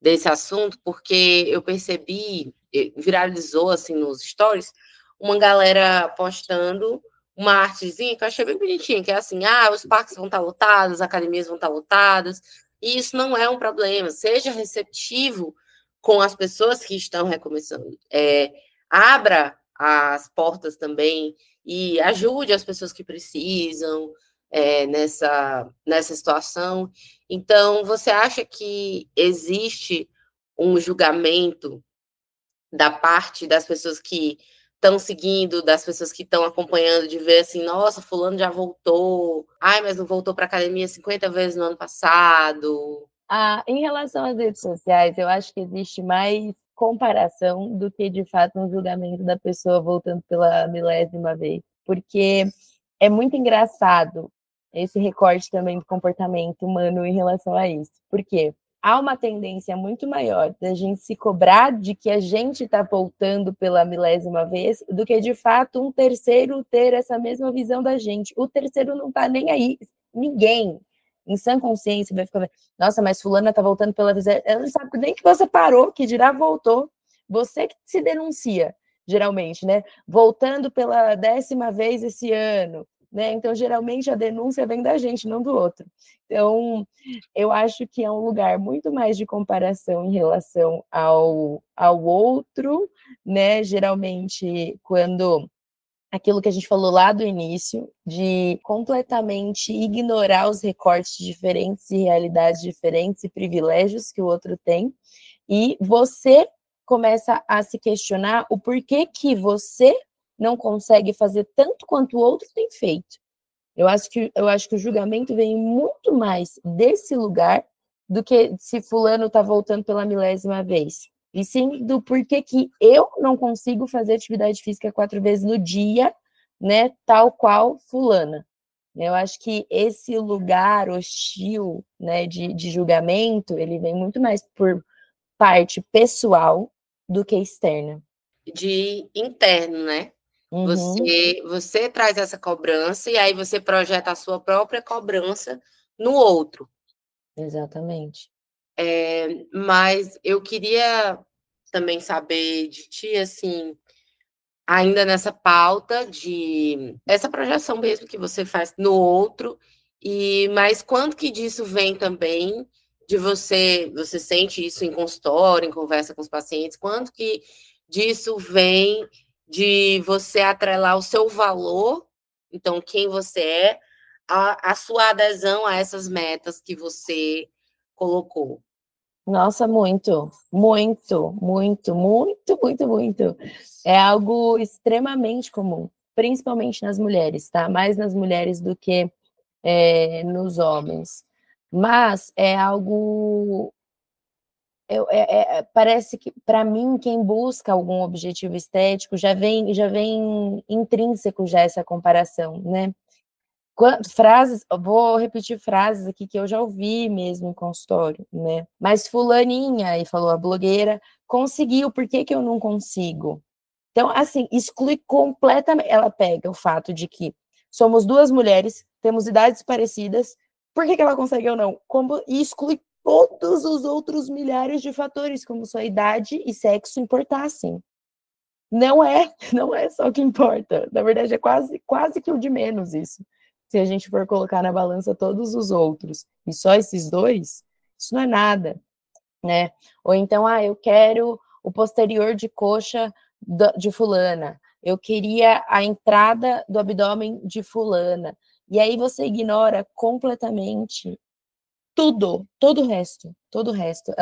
desse assunto, porque eu percebi, viralizou assim nos stories, uma galera postando uma artezinha que eu achei bem bonitinha, que é assim, os parques vão estar lotados, as academias vão estar lotadas, e isso não é um problema. Seja receptivo com as pessoas que estão recomeçando. Abra as portas também e ajude as pessoas que precisam nessa situação. Então, você acha que existe um julgamento da parte das pessoas que estão seguindo, das pessoas que estão acompanhando, de ver assim, nossa, fulano já voltou, mas não voltou para a academia 50 vezes no ano passado? Em relação às redes sociais, eu acho que existe mais comparação do que, de fato, um julgamento da pessoa voltando pela milésima vez. Porque é muito engraçado esse recorte também do comportamento humano em relação a isso. Por quê? Há uma tendência muito maior da gente se cobrar de que a gente está voltando pela milésima vez do que, de fato, um terceiro ter essa mesma visão da gente. O terceiro não está nem aí. Ninguém, em sã consciência, vai ficar... Nossa, mas fulana tá voltando pela vez. Ela não sabe nem que você parou, que dirá voltou. Você que se denuncia, geralmente, né? Voltando pela 10ª vez esse ano, né? Então, geralmente, a denúncia vem da gente, não do outro. Então, eu acho que é um lugar muito mais de comparação em relação ao outro, né? Geralmente, quando... aquilo que a gente falou lá do início, de completamente ignorar os recortes diferentes e realidades diferentes e privilégios que o outro tem, e você começa a se questionar o porquê que você não consegue fazer tanto quanto o outro tem feito. Eu acho que o julgamento vem muito mais desse lugar do que se fulano está voltando pela milésima vez. E sim do porquê que eu não consigo fazer atividade física 4 vezes no dia, né, tal qual fulana. Eu acho que esse lugar hostil, né, de julgamento, ele vem muito mais por parte pessoal do que externa. De interno, né? Uhum. Você traz essa cobrança e aí você projeta a sua própria cobrança no outro. Exatamente. Mas eu queria também saber de ti, assim, ainda nessa pauta de essa projeção mesmo que você faz no outro, mas quanto que disso vem também de você sente isso em consultório, em conversa com os pacientes, quanto que disso vem de você atrelar o seu valor, então quem você é, a sua adesão a essas metas que você colocou? Nossa, muito, muito, muito, muito, muito, muito. É algo extremamente comum, principalmente nas mulheres, tá? Mais nas mulheres do que nos homens. Mas é algo. Parece que, para mim, quem busca algum objetivo estético já vem intrínseco já essa comparação, né? Frases, vou repetir frases aqui que eu já ouvi mesmo em consultório, né? Mas fulaninha, e falou a blogueira, conseguiu, por que que eu não consigo? Então, assim, exclui completamente, ela pega o fato de que somos duas mulheres, temos idades parecidas, por que que ela consegue ou não? E exclui todos os outros milhares de fatores, como sua idade e sexo importassem. Não é só o que importa. Na verdade, é quase que o de menos isso. Se a gente for colocar na balança todos os outros e só esses dois, isso não é nada, né? Ou então, eu quero o posterior de coxa de fulana, eu queria a entrada do abdômen de fulana. E aí você ignora completamente tudo, todo o resto, todo o resto.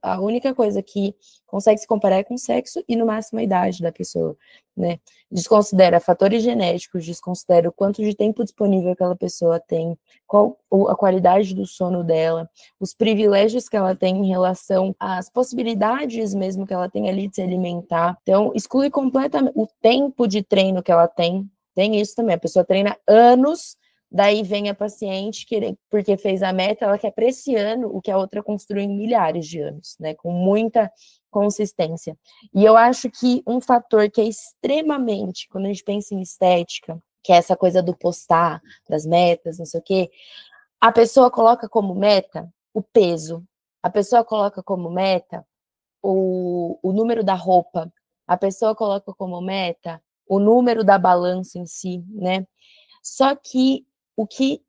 A única coisa que consegue se comparar é com o sexo e, no máximo, a idade da pessoa, né? Desconsidera fatores genéticos, desconsidera o quanto de tempo disponível aquela pessoa tem, qual a qualidade do sono dela, os privilégios que ela tem em relação às possibilidades mesmo que ela tem ali de se alimentar. Então, exclui completamente o tempo de treino que ela tem. Tem isso também, a pessoa treina anos. Daí vem a paciente, porque fez a meta, ela quer para esse ano o que a outra construiu em milhares de anos, né? Com muita consistência. E eu acho que um fator que é extremamente, quando a gente pensa em estética, que é essa coisa do postar, das metas, não sei o quê, a pessoa coloca como meta o peso. A pessoa coloca como meta o número da roupa, a pessoa coloca como meta o número da balança em si, né? Só que o que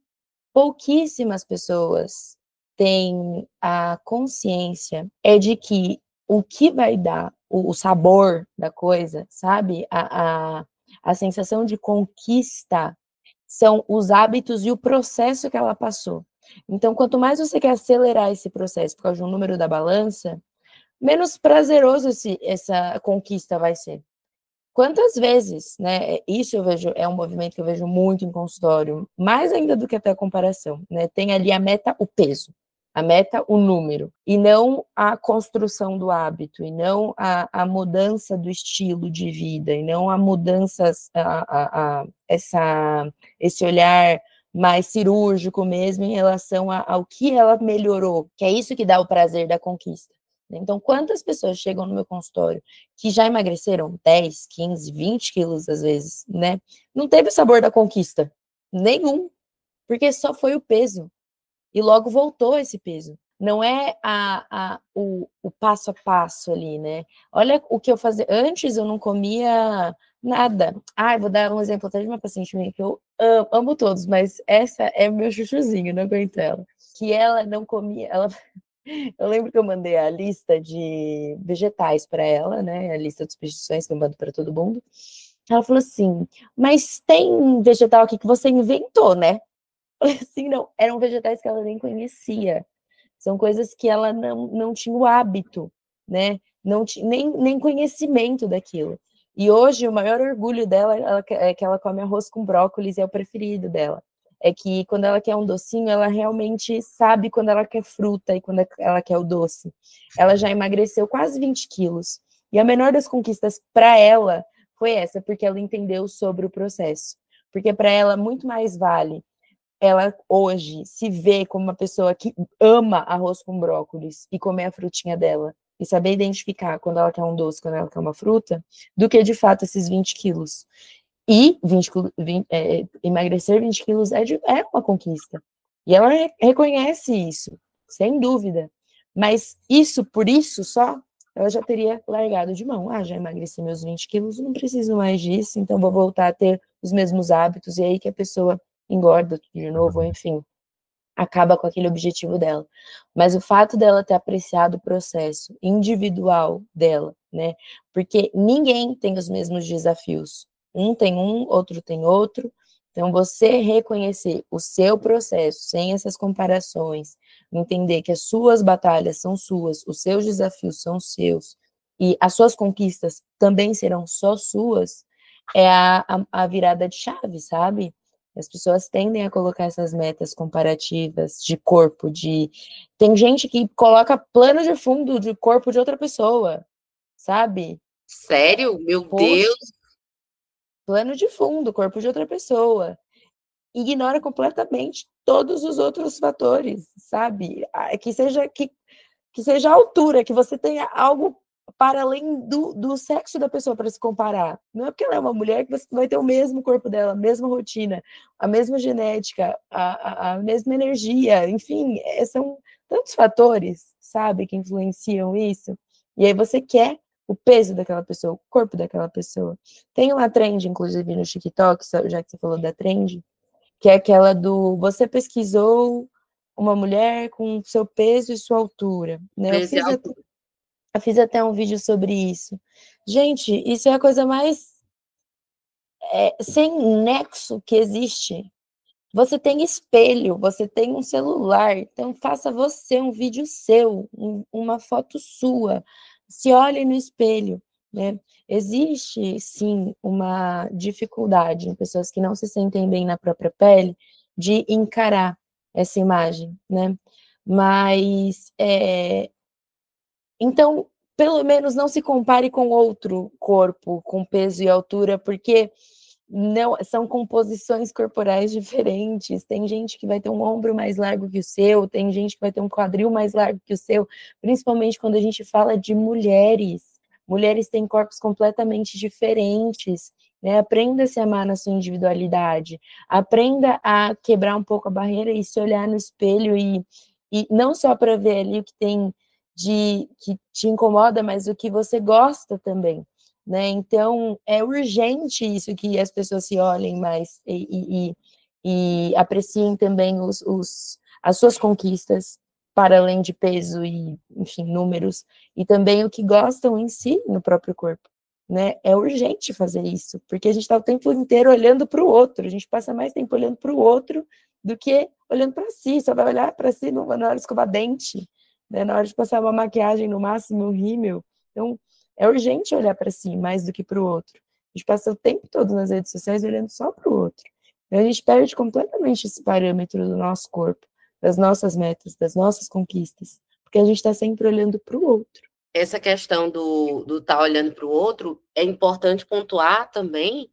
pouquíssimas pessoas têm a consciência é de que o que vai dar o sabor da coisa, sabe? A sensação de conquista são os hábitos e o processo que ela passou. Então, quanto mais você quer acelerar esse processo por causa de um número da balança, menos prazeroso essa conquista vai ser. Quantas vezes, né? Isso eu vejo, é um movimento que eu vejo muito em consultório, mais ainda do que até a comparação, né? Tem ali a meta, o peso, a meta, o número, e não a construção do hábito, e não a mudança do estilo de vida, e não a mudança, esse olhar mais cirúrgico mesmo em relação ao que ela melhorou, que é isso que dá o prazer da conquista. Então, quantas pessoas chegam no meu consultório que já emagreceram 10, 15, 20 quilos às vezes, né? Não teve o sabor da conquista, nenhum, porque só foi o peso. E logo voltou esse peso. Não é o passo a passo ali, né? Olha o que eu fazia. Antes eu não comia nada. Ah, vou dar um exemplo até de uma paciente minha que eu amo todos, mas essa é meu chuchuzinho, não aguento ela. Que ela não comia, eu lembro que eu mandei a lista de vegetais para ela, né? A lista de substituições que eu mando para todo mundo. Ela falou assim: mas tem vegetal aqui que você inventou, né? Eu falei assim: não, eram vegetais que ela nem conhecia. São coisas que ela não tinha o hábito, né? Não tinha nem conhecimento daquilo. E hoje o maior orgulho dela é que ela come arroz com brócolis, é o preferido dela. É que quando ela quer um docinho, ela realmente sabe quando ela quer fruta e quando ela quer o doce. Ela já emagreceu quase 20 quilos. E a menor das conquistas para ela foi essa, porque ela entendeu sobre o processo. Porque para ela muito mais vale ela hoje se vê como uma pessoa que ama arroz com brócolis e comer a frutinha dela e saber identificar quando ela quer um doce, quando ela quer uma fruta, do que de fato esses 20 quilos. E emagrecer 20 quilos é uma conquista. E ela reconhece isso, sem dúvida. Mas isso, por isso só, ela já teria largado de mão. Ah, já emagreci meus 20 quilos, não preciso mais disso, então vou voltar a ter os mesmos hábitos. E aí que a pessoa engorda de novo, enfim, acaba com aquele objetivo dela. Mas o fato dela ter apreciado o processo individual dela, né? Porque ninguém tem os mesmos desafios. Um tem um, outro tem outro. Então, você reconhecer o seu processo, sem essas comparações, entender que as suas batalhas são suas, os seus desafios são seus, e as suas conquistas também serão só suas, é a virada de chave, sabe? As pessoas tendem a colocar essas metas comparativas de corpo, Tem gente que coloca plano de fundo de corpo de outra pessoa, sabe? Sério? Meu Poxa, Deus! plano de fundo, corpo de outra pessoa. Ignora completamente todos os outros fatores, sabe? Que seja a altura, que você tenha algo para além do sexo da pessoa para se comparar. Não é porque ela é uma mulher que você vai ter o mesmo corpo dela, a mesma rotina, a mesma genética, a mesma energia, enfim, são tantos fatores, sabe, que influenciam isso. E aí você quer o peso daquela pessoa, o corpo daquela pessoa. Tem uma trend, inclusive, no TikTok, já que você falou da trend, que é aquela do você pesquisou uma mulher com seu peso e sua altura, né? Eu fiz até um vídeo sobre isso. Gente, isso é a coisa mais sem nexo que existe. Você tem espelho, você tem um celular, então faça você um vídeo seu, uma foto sua. Se olhe no espelho, né? Existe, sim, uma dificuldade em pessoas que não se sentem bem na própria pele de encarar essa imagem, né? Mas, então, pelo menos não se compare com outro corpo, com peso e altura, porque não, são composições corporais diferentes. Tem gente que vai ter um ombro mais largo que o seu, tem gente que vai ter um quadril mais largo que o seu, principalmente quando a gente fala de mulheres. Mulheres têm corpos completamente diferentes, né? Aprenda a se amar na sua individualidade, aprenda a quebrar um pouco a barreira e se olhar no espelho e não só para ver ali o que tem que te incomoda, mas o que você gosta também, né? Então, é urgente isso, que as pessoas se olhem mais e apreciem também as suas conquistas, para além de peso e, enfim, números, e também o que gostam em si, no próprio corpo, né? É urgente fazer isso, porque a gente está o tempo inteiro olhando para o outro, a gente passa mais tempo olhando para o outro do que olhando para si, só vai olhar para si na hora de escovar dente, né? Na hora de passar uma maquiagem, no máximo um rímel. Então, é urgente olhar para si mais do que para o outro. A gente passa o tempo todo nas redes sociais olhando só para o outro. Então, a gente perde completamente esse parâmetro do nosso corpo, das nossas metas, das nossas conquistas, porque a gente está sempre olhando para o outro. Essa questão do tá olhando para o outro, é importante pontuar também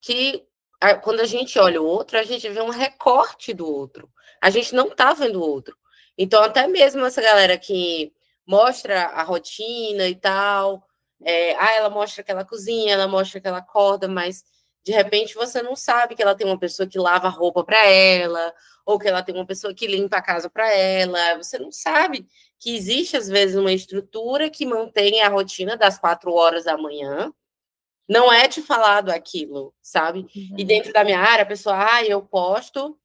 que quando a gente olha o outro, a gente vê um recorte do outro. A gente não tá vendo o outro. Então, até mesmo essa galera que mostra a rotina e tal, ela mostra que ela cozinha, ela mostra que ela acorda, mas de repente você não sabe que ela tem uma pessoa que lava a roupa para ela, ou que ela tem uma pessoa que limpa a casa para ela. Você não sabe que existe, às vezes, uma estrutura que mantém a rotina das 4 horas da manhã. Não é te falado aquilo, sabe? E dentro da minha área, a pessoa, eu posto,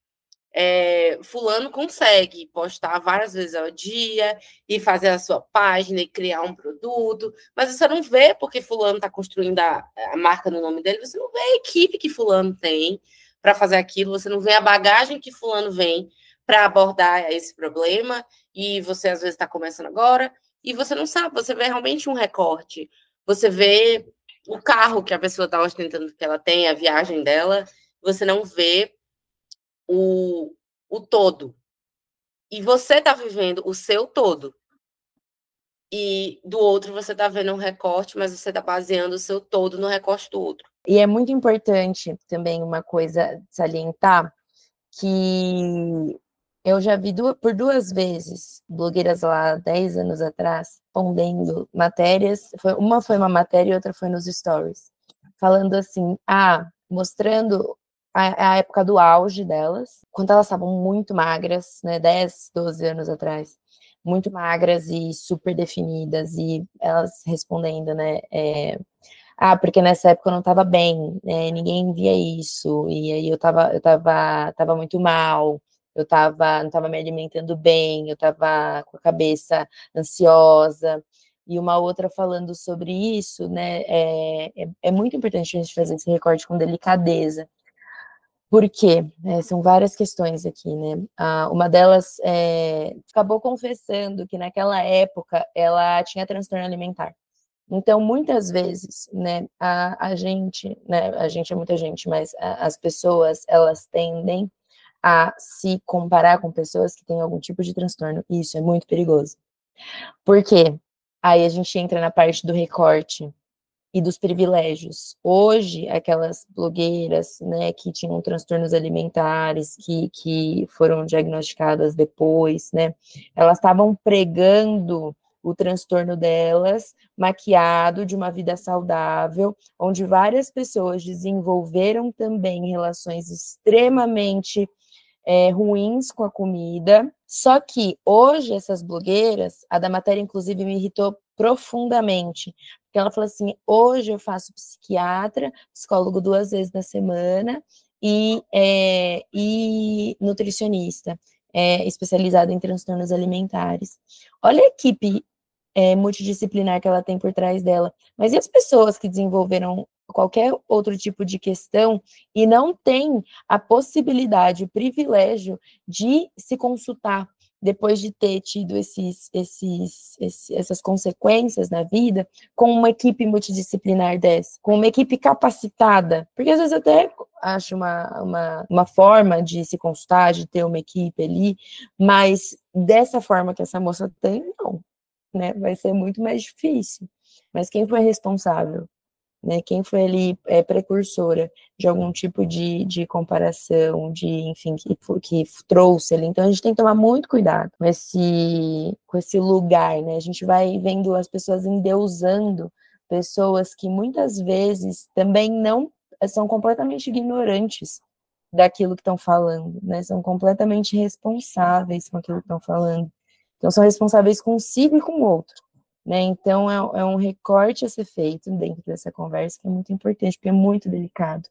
fulano consegue postar várias vezes ao dia e fazer a sua página e criar um produto, mas você não vê porque fulano está construindo a marca no nome dele, você não vê a equipe que fulano tem para fazer aquilo, você não vê a bagagem que fulano vem para abordar esse problema, e você às vezes está começando agora, e você não sabe, você vê realmente um recorte, você vê o carro que a pessoa está ostentando que ela tem, a viagem dela, você não vê o todo. E você está vivendo o seu todo. E do outro você está vendo um recorte, mas você está baseando o seu todo no recorte do outro. E é muito importante também uma coisa salientar, que eu já vi por 2 vezes blogueiras lá 10 anos atrás respondendo matérias, uma foi uma matéria e outra foi nos stories, falando assim, mostrando a época do auge delas, quando elas estavam muito magras, né, 10, 12 anos atrás, muito magras e super definidas, e elas respondendo, né, porque nessa época eu não estava bem, né, ninguém via isso, e aí eu tava muito mal, não estava me alimentando bem, eu estava com a cabeça ansiosa, e uma outra falando sobre isso, né, é muito importante a gente fazer esse recorte com delicadeza, porque são várias questões aqui, né, uma delas acabou confessando que naquela época ela tinha transtorno alimentar. Então, muitas vezes, né, a gente é muita gente, mas as pessoas, elas tendem a se comparar com pessoas que têm algum tipo de transtorno, e isso é muito perigoso. Por quê? Aí a gente entra na parte do recorte e dos privilégios. Hoje, aquelas blogueiras, né, que tinham transtornos alimentares, que foram diagnosticadas depois, né, elas estavam pregando o transtorno delas, maquiado de uma vida saudável, onde várias pessoas desenvolveram também relações extremamente ruins com a comida. Só que hoje essas blogueiras, a da matéria inclusive me irritou profundamente, porque ela falou assim, hoje eu faço psiquiatra, psicólogo 2 vezes na semana e nutricionista, especializada em transtornos alimentares. Olha a equipe multidisciplinar que ela tem por trás dela. Mas e as pessoas que desenvolveram qualquer outro tipo de questão e não têm a possibilidade, o privilégio de se consultar depois de ter tido essas consequências na vida, com uma equipe multidisciplinar dessa, com uma equipe capacitada, porque às vezes até acho uma forma de se consultar, de ter uma equipe ali, mas dessa forma que essa moça tem, não. Né, vai ser muito mais difícil. Mas quem foi responsável? Né, quem foi ali precursora de algum tipo de comparação, enfim, que trouxe ali. Então, a gente tem que tomar muito cuidado com esse lugar, né? A gente vai vendo as pessoas endeusando pessoas que muitas vezes também não são completamente ignorantes daquilo que estão falando, né? São completamente responsáveis com aquilo que estão falando. Então, são responsáveis consigo e com o outro, né? Então, é um recorte a ser feito dentro dessa conversa que é muito importante, porque é muito delicado.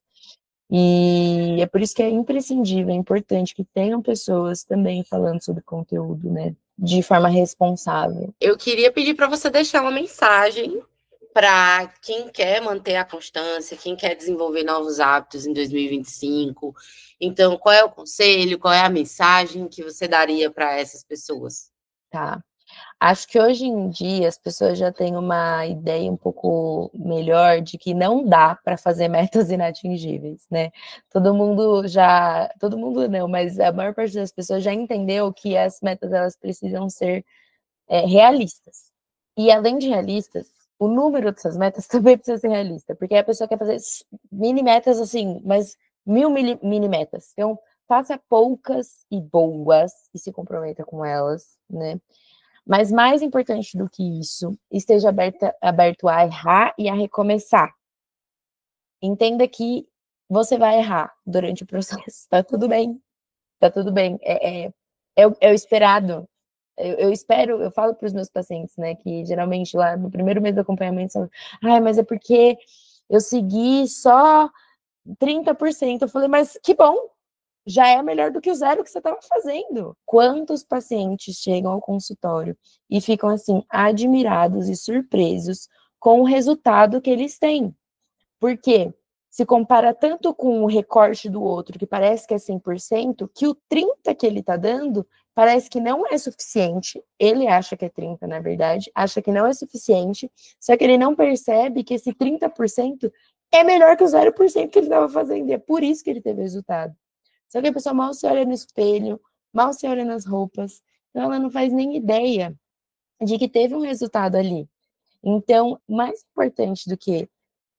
E é por isso que é imprescindível, é importante que tenham pessoas também falando sobre conteúdo, né? De forma responsável. Eu queria pedir para você deixar uma mensagem para quem quer manter a constância, quem quer desenvolver novos hábitos em 2025. Então, qual é o conselho, qual é a mensagem que você daria para essas pessoas? Tá. Acho que hoje em dia as pessoas já têm uma ideia um pouco melhor de que não dá para fazer metas inatingíveis, né? Todo mundo não, mas a maior parte das pessoas já entendeu que as metas elas precisam ser realistas. E além de realistas, o número dessas metas também precisa ser realista, porque a pessoa quer fazer mini metas assim, mas 1000 mini metas. Então, faça poucas e boas e se comprometa com elas, né? Mas mais importante do que isso, esteja aberto a errar e a recomeçar. Entenda que você vai errar durante o processo, tá tudo bem, tá tudo bem, é o esperado. Eu espero, eu falo para os meus pacientes, né, que geralmente lá no primeiro mês do acompanhamento, são, mas é porque eu segui só 30%. Eu falei, mas que bom, já é melhor do que o zero que você estava fazendo. Quantos pacientes chegam ao consultório e ficam assim, admirados e surpresos com o resultado que eles têm? Porque se compara tanto com o recorte do outro, que parece que é 100%, que o 30% que ele está dando parece que não é suficiente. Ele acha que é 30%, na verdade, acha que não é suficiente, só que ele não percebe que esse 30% é melhor que o 0% que ele estava fazendo, e é por isso que ele teve resultado. Só que a pessoa mal se olha no espelho, mal se olha nas roupas, então ela não faz nem ideia de que teve um resultado ali. Então, mais importante do que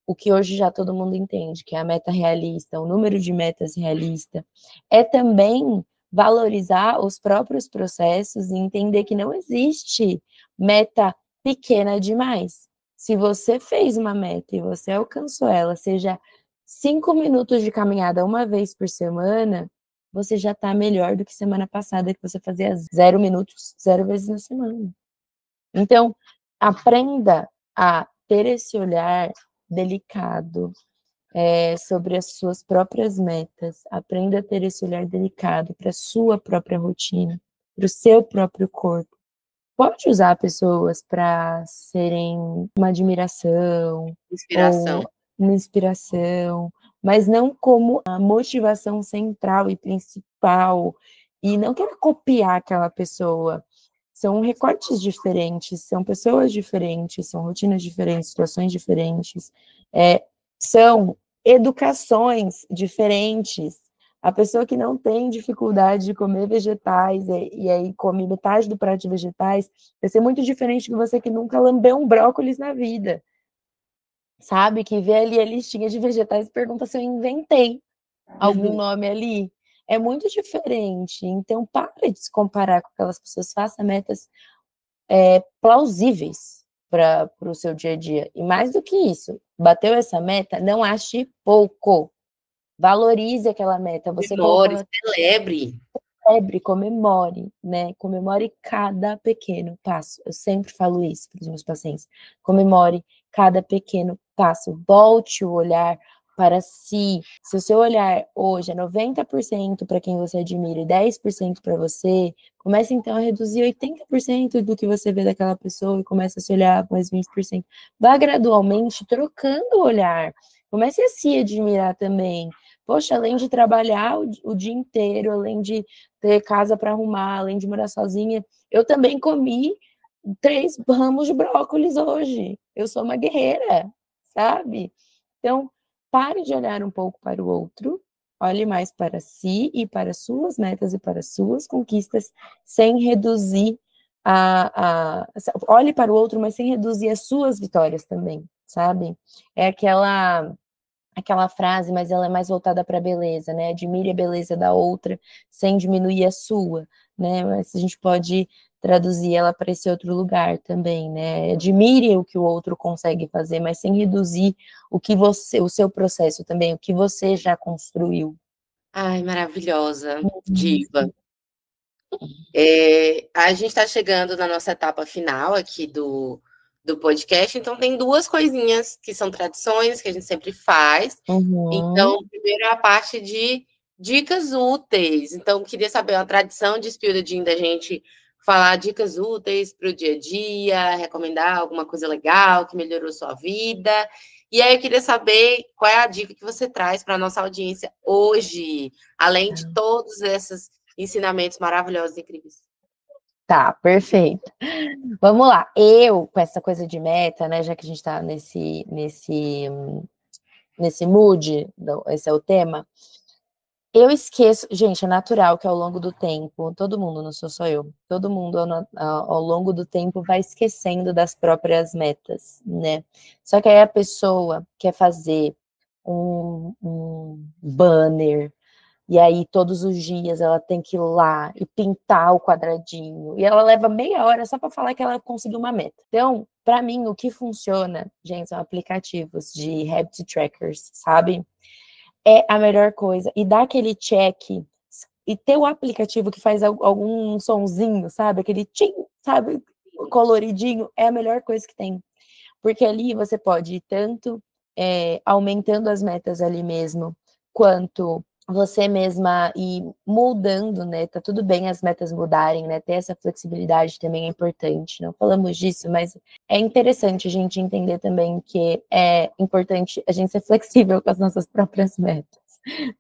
o que hoje já todo mundo entende, que é a meta realista, o número de metas realista, é também valorizar os próprios processos e entender que não existe meta pequena demais. Se você fez uma meta e você alcançou ela, seja 5 minutos de caminhada uma vez por semana, você já está melhor do que semana passada, que você fazia 0 minutos, 0 vezes na semana. Então, aprenda a ter esse olhar delicado sobre as suas próprias metas. Aprenda a ter esse olhar delicado para a sua própria rotina, para o seu próprio corpo. Pode usar pessoas para serem uma admiração, Inspiração. ou uma inspiração, mas não como a motivação central e principal, e não queira copiar aquela pessoa. São recortes diferentes, são pessoas diferentes, são rotinas diferentes, situações diferentes, são educações diferentes. A pessoa que não tem dificuldade de comer vegetais e aí come metade do prato de vegetais vai ser muito diferente de você que nunca lambeu um brócolis na vida, sabe? Que vê ali a listinha de vegetais e pergunta se eu inventei algum nome ali. É muito diferente. Então, pare de se comparar com aquelas pessoas, faça metas plausíveis para o seu dia a dia. E mais do que isso, bateu essa meta, não ache pouco. Valorize aquela meta. Você Comemore, colocou, celebre. comemore, né? Comemore cada pequeno passo. Eu sempre falo isso para os meus pacientes. Comemore cada pequeno passo. Volte o olhar para si. Se o seu olhar hoje é 90% para quem você admira e 10% para você, comece então a reduzir 80% do que você vê daquela pessoa e comece a se olhar com mais 20%. Vá gradualmente trocando o olhar. Comece a se admirar também. Poxa, além de trabalhar o dia inteiro, além de ter casa para arrumar, além de morar sozinha, eu também comi 3 ramos de brócolis hoje. Eu sou uma guerreira, sabe? Então, pare de olhar um pouco para o outro, olhe mais para si e para suas metas e para suas conquistas, sem reduzir olhe para o outro, mas sem reduzir as suas vitórias também, sabe? É aquela frase, mas ela é mais voltada para a beleza, né? Admire a beleza da outra sem diminuir a sua, né? Mas a gente pode traduzir ela para esse outro lugar também, né? Admire o que o outro consegue fazer, mas sem reduzir o seu processo também, o que você já construiu. Ai, maravilhosa, Uhum. diva. A gente está chegando na nossa etapa final aqui do podcast, então tem duas coisinhas que são tradições que a gente sempre faz. Uhum. Então, primeiro é a parte de dicas úteis. Então, queria saber uma tradição de Spielding da gente falar dicas úteis para o dia a dia, recomendar alguma coisa legal que melhorou sua vida. E aí eu queria saber qual é a dica que você traz para a nossa audiência hoje, além de todos esses ensinamentos maravilhosos e incríveis. Tá, perfeito. Vamos lá. Eu, com essa coisa de meta, né, já que a gente tá nesse mood, esse é o tema, eu esqueço, gente, é natural que ao longo do tempo, todo mundo, não sou só eu, todo mundo ao longo do tempo vai esquecendo das próprias metas, né? Só que aí a pessoa quer fazer um banner, e aí todos os dias ela tem que ir lá e pintar o quadradinho, e ela leva meia hora só para falar que ela conseguiu uma meta. Então, para mim, o que funciona, gente, são aplicativos de habit trackers, sabe? É a melhor coisa. E dá aquele check e ter o aplicativo que faz algum sonzinho, sabe? Aquele tchim, sabe? Coloridinho, é a melhor coisa que tem. Porque ali você pode ir tanto aumentando as metas ali mesmo, quanto você mesma ir moldando, né? Tá tudo bem as metas mudarem, né? Ter essa flexibilidade também é importante. Não falamos disso, mas é interessante a gente entender também que é importante a gente ser flexível com as nossas próprias metas,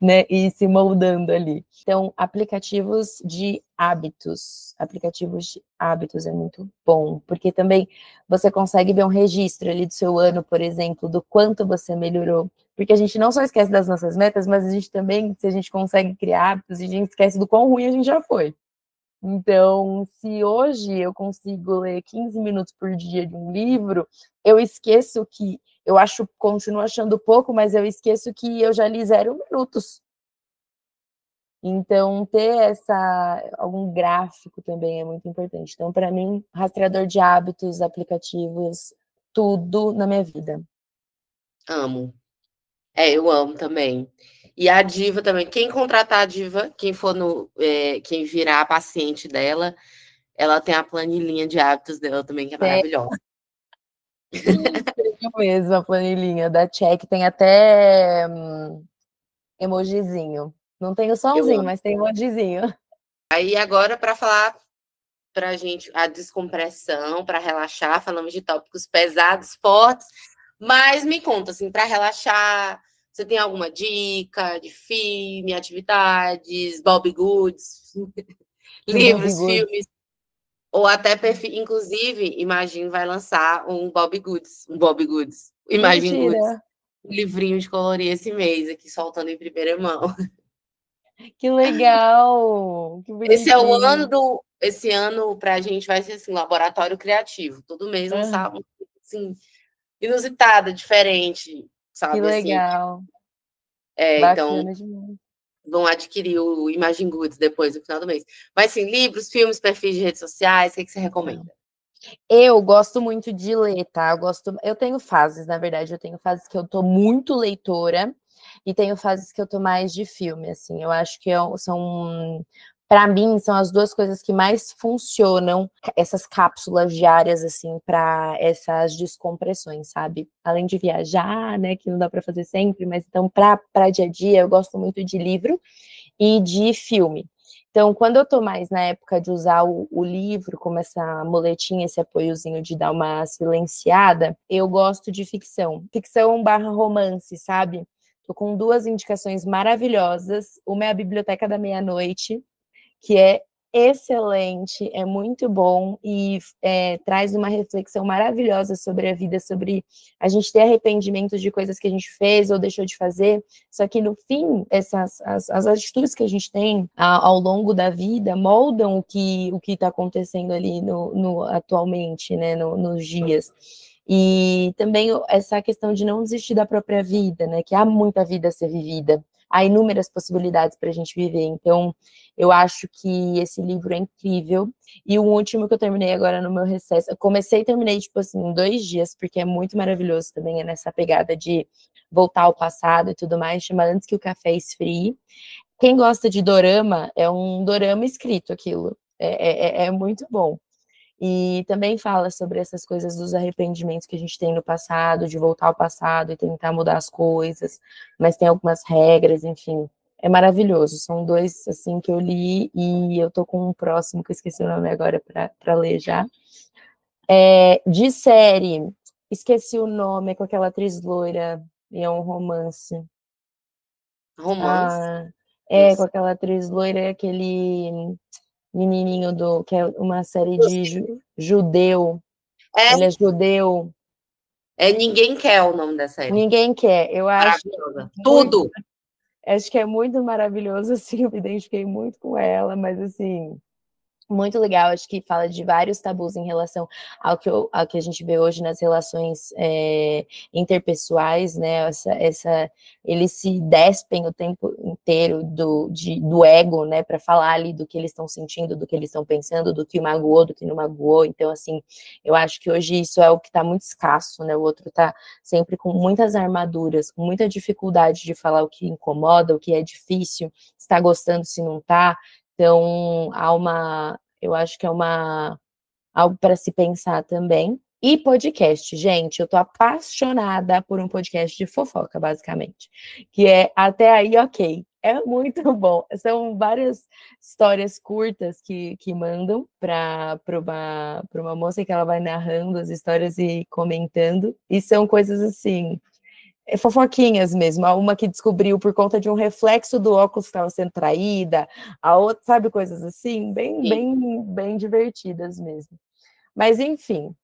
né? E se moldando ali. Então, aplicativos de hábitos é muito bom, porque também você consegue ver um registro ali do seu ano, por exemplo, do quanto você melhorou. Porque a gente não só esquece das nossas metas, mas a gente também, se a gente consegue criar hábitos, a gente esquece do quão ruim a gente já foi. Então, se hoje eu consigo ler 15 minutos por dia de um livro, eu esqueço que, continuo achando pouco, mas eu esqueço que eu já li 0 minutos. Então, ter algum gráfico também é muito importante. Então, para mim, rastreador de hábitos, aplicativos, tudo na minha vida. Amo. Eu amo também. E a diva também. Quem contratar a diva, quem for quem virar a paciente dela, ela tem a planilhinha de hábitos dela também, que é Tem maravilhosa. mesmo a planilhinha da Check, tem até emojizinho. Não tem o Eu somzinho, amo. mas tem emojizinho. Aí agora, para falar para a gente a descompressão, para relaxar, falamos de tópicos pesados, fortes, mas me conta, assim, para relaxar, você tem alguma dica de filme, atividades, Bob Goods, Bob livros, Good. filmes, ou até perfil, inclusive, Imagine vai lançar um Bob Goods, Imagine Goods, Mentira! um livrinho de colorir esse mês, aqui soltando em primeira mão. Que legal! Que Esse é o bonitinho. ano esse ano pra gente vai ser assim, laboratório criativo. Todo mês Ah, lançar uma coisa assim, inusitada, diferente, que sabe assim. legal. Então Bacana demais. vão adquirir o Imagine Goods depois no final do mês. Mas sim, livros, filmes, perfis de redes sociais, o que você recomenda? Eu gosto muito de ler, tá? Eu tenho fases, na verdade, eu tenho fases que eu tô muito leitora e tenho fases que eu tô mais de filme, assim. Eu acho que para mim, são as duas coisas que mais funcionam, essas cápsulas diárias, assim, para essas descompressões, sabe? Além de viajar, né, que não dá para fazer sempre, mas então, para dia a dia, eu gosto muito de livro e de filme. Então, quando eu estou mais na época de usar o livro como essa muletinha, esse apoiozinho de dar uma silenciada, eu gosto de ficção. Ficção barra romance, sabe? Tô com duas indicações maravilhosas. Uma é a Biblioteca da Meia-Noite, que é excelente, é muito bom e traz uma reflexão maravilhosa sobre a vida, sobre a gente ter arrependimento de coisas que a gente fez ou deixou de fazer, só que no fim, as atitudes que a gente tem ao longo da vida moldam o que está acontecendo ali atualmente, né, nos dias. E também essa questão de não desistir da própria vida, né, que há muita vida a ser vivida, há inúmeras possibilidades para a gente viver, então eu acho que esse livro é incrível. E o último que eu terminei agora no meu recesso, eu comecei e terminei, tipo assim, em 2 dias, porque é muito maravilhoso também, é nessa pegada de voltar ao passado e tudo mais, chama Antes que o Café Esfrie. Quem gosta de dorama, é um dorama escrito aquilo. É muito bom. E também fala sobre essas coisas dos arrependimentos que a gente tem no passado, de voltar ao passado e tentar mudar as coisas, mas tem algumas regras, enfim. É maravilhoso. São dois, assim, que eu li e eu tô com um próximo, que eu esqueci o nome agora para ler já. De série, esqueci o nome, é com aquela atriz loira, e é um romance. Romance? Com aquela atriz loira e aquele menininho que é uma série de judeu. Ele é judeu. Ninguém quer o nome da série. Ninguém quer. Eu acho Maravilhosa. muito, Tudo! acho que é muito maravilhoso, assim, eu me identifiquei muito com ela, mas assim, muito legal, acho que fala de vários tabus em relação ao que a gente vê hoje nas relações interpessoais, né? Eles se despem o tempo inteiro do ego, né? Para falar ali do que eles estão sentindo, do que eles estão pensando, do que magoou, do que não magoou. Então, assim, eu acho que hoje isso é o que está muito escasso, né? O outro está sempre com muitas armaduras, com muita dificuldade de falar o que incomoda, o que é difícil, se está gostando, se não está. Então, eu acho que é algo para se pensar também. E podcast, gente, eu tô apaixonada por um podcast de fofoca, basicamente, que é Até Aí Ok. É muito bom. São várias histórias curtas que mandam para uma moça que ela vai narrando as histórias e comentando, e são coisas assim, fofoquinhas mesmo. Há uma que descobriu por conta de um reflexo do óculos que estava sendo traída, a outra, sabe, coisas assim, bem divertidas mesmo. Mas, enfim,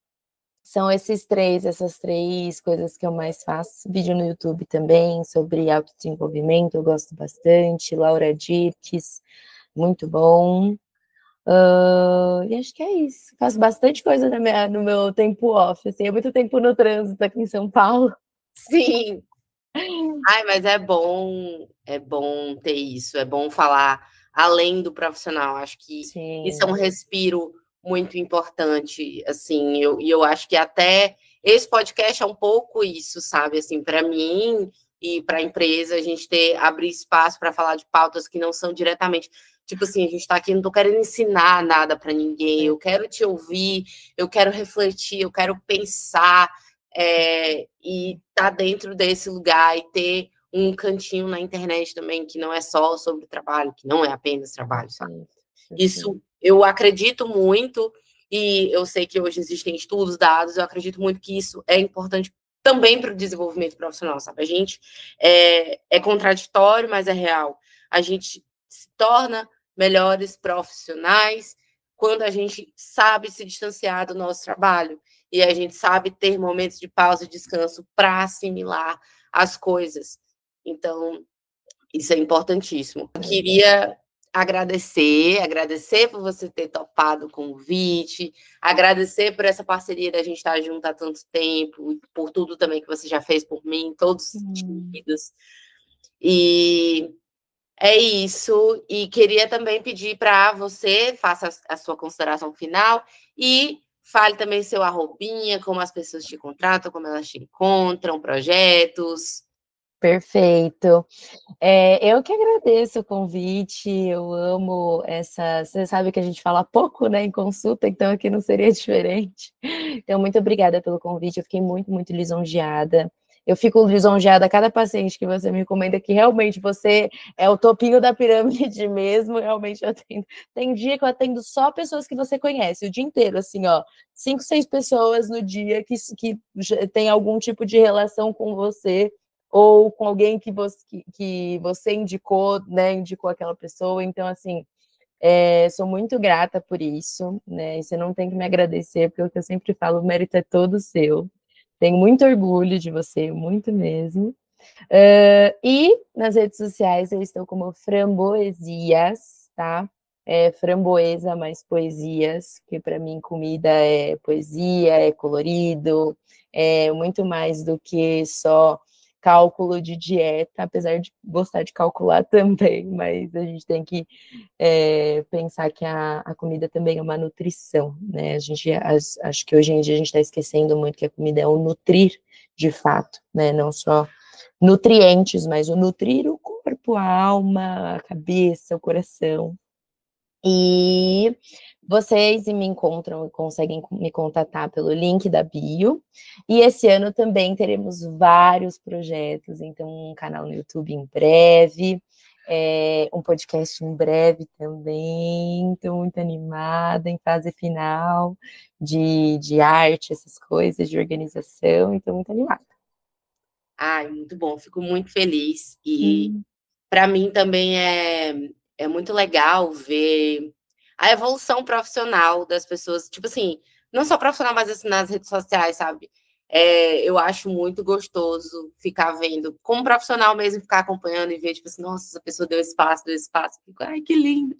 são essas três coisas que eu mais faço. Vídeo no YouTube também, sobre autodesenvolvimento, eu gosto bastante. Laura Dirks, muito bom. E acho que é isso. Faço bastante coisa no meu tempo off. Assim, é muito tempo no trânsito aqui em São Paulo. Sim. Ai, mas é bom ter isso, é bom falar além do profissional. Acho que isso é um respiro muito importante, assim, eu acho que até esse podcast é um pouco isso, sabe? Assim, para mim e para a empresa, a gente abrir espaço para falar de pautas que não são diretamente. Tipo assim, a gente está aqui, não estou querendo ensinar nada para ninguém, eu quero te ouvir, eu quero refletir, eu quero pensar. E tá dentro desse lugar e ter um cantinho na internet também que não é só sobre trabalho, que não é apenas trabalho, sabe? Isso eu acredito muito, e eu sei que hoje existem estudos, dados, eu acredito muito que isso é importante também para o desenvolvimento profissional, sabe? A gente é contraditório, mas é real. A gente se torna melhores profissionais quando a gente sabe se distanciar do nosso trabalho e a gente sabe ter momentos de pausa e descanso para assimilar as coisas. Então, isso é importantíssimo. Eu queria agradecer por você ter topado o convite, agradecer por essa parceria da gente estar junto há tanto tempo, por tudo também que você já fez por mim, em todos os sentidos. E é isso. E queria também pedir para você, faça a sua consideração final e fale também seu arrobinha, como as pessoas te contratam, como elas te encontram, projetos. Perfeito. Eu que agradeço o convite, eu amo você sabe que a gente fala pouco, né, em consulta, então aqui não seria diferente. Então, muito obrigada pelo convite, eu fiquei muito, muito lisonjeada. Eu fico lisonjeada a cada paciente que você me recomenda, que realmente você é o topinho da pirâmide mesmo, realmente eu atendo. Tem dia que eu atendo só pessoas que você conhece, o dia inteiro, assim, ó, 5, 6 pessoas no dia que tem algum tipo de relação com você, ou com alguém que você indicou, né, indicou aquela pessoa. Então, assim, sou muito grata por isso, né, e você não tem que me agradecer, porque o que eu sempre falo, o mérito é todo seu. Tenho muito orgulho de você, muito mesmo. E nas redes sociais eu estou como Framboesias, tá? Framboesa mais poesias, porque para mim comida é poesia, é colorido, é muito mais do que só cálculo de dieta, apesar de gostar de calcular também, mas a gente tem que pensar que a comida também é uma nutrição, né? Acho que hoje em dia a gente está esquecendo muito que a comida é o nutrir de fato, né? Não só nutrientes, mas o nutrir o corpo corpo, a alma, a cabeça, o coração. E vocês me encontram, conseguem me contatar pelo link da bio. E esse ano também teremos vários projetos, então um canal no YouTube em breve, um podcast em breve também. Estou muito animada, em fase final de arte, essas coisas, de organização, então muito animada. Ai, muito bom, fico muito feliz. E para mim também é muito legal ver a evolução profissional das pessoas, tipo assim, não só profissional, mas assim, nas redes sociais, sabe? Eu acho muito gostoso ficar vendo, como profissional mesmo, ficar acompanhando e ver, tipo assim, nossa, essa pessoa deu espaço, deu espaço. Fico, ai, que lindo.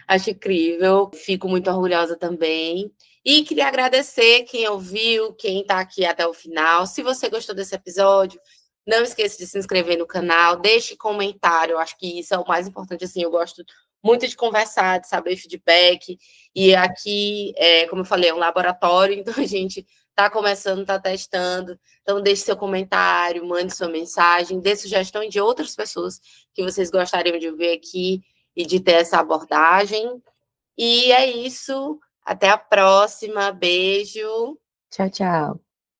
Acho incrível, fico muito orgulhosa também. E queria agradecer quem ouviu, quem está aqui até o final. Se você gostou desse episódio, não esqueça de se inscrever no canal, deixe comentário, eu acho que isso é o mais importante, assim, eu gosto muito de conversar, de saber feedback, e aqui, como eu falei, é um laboratório, então a gente está começando, está testando, então deixe seu comentário, mande sua mensagem, dê sugestão de outras pessoas que vocês gostariam de ver aqui e de ter essa abordagem, e é isso, até a próxima, beijo. Tchau, tchau.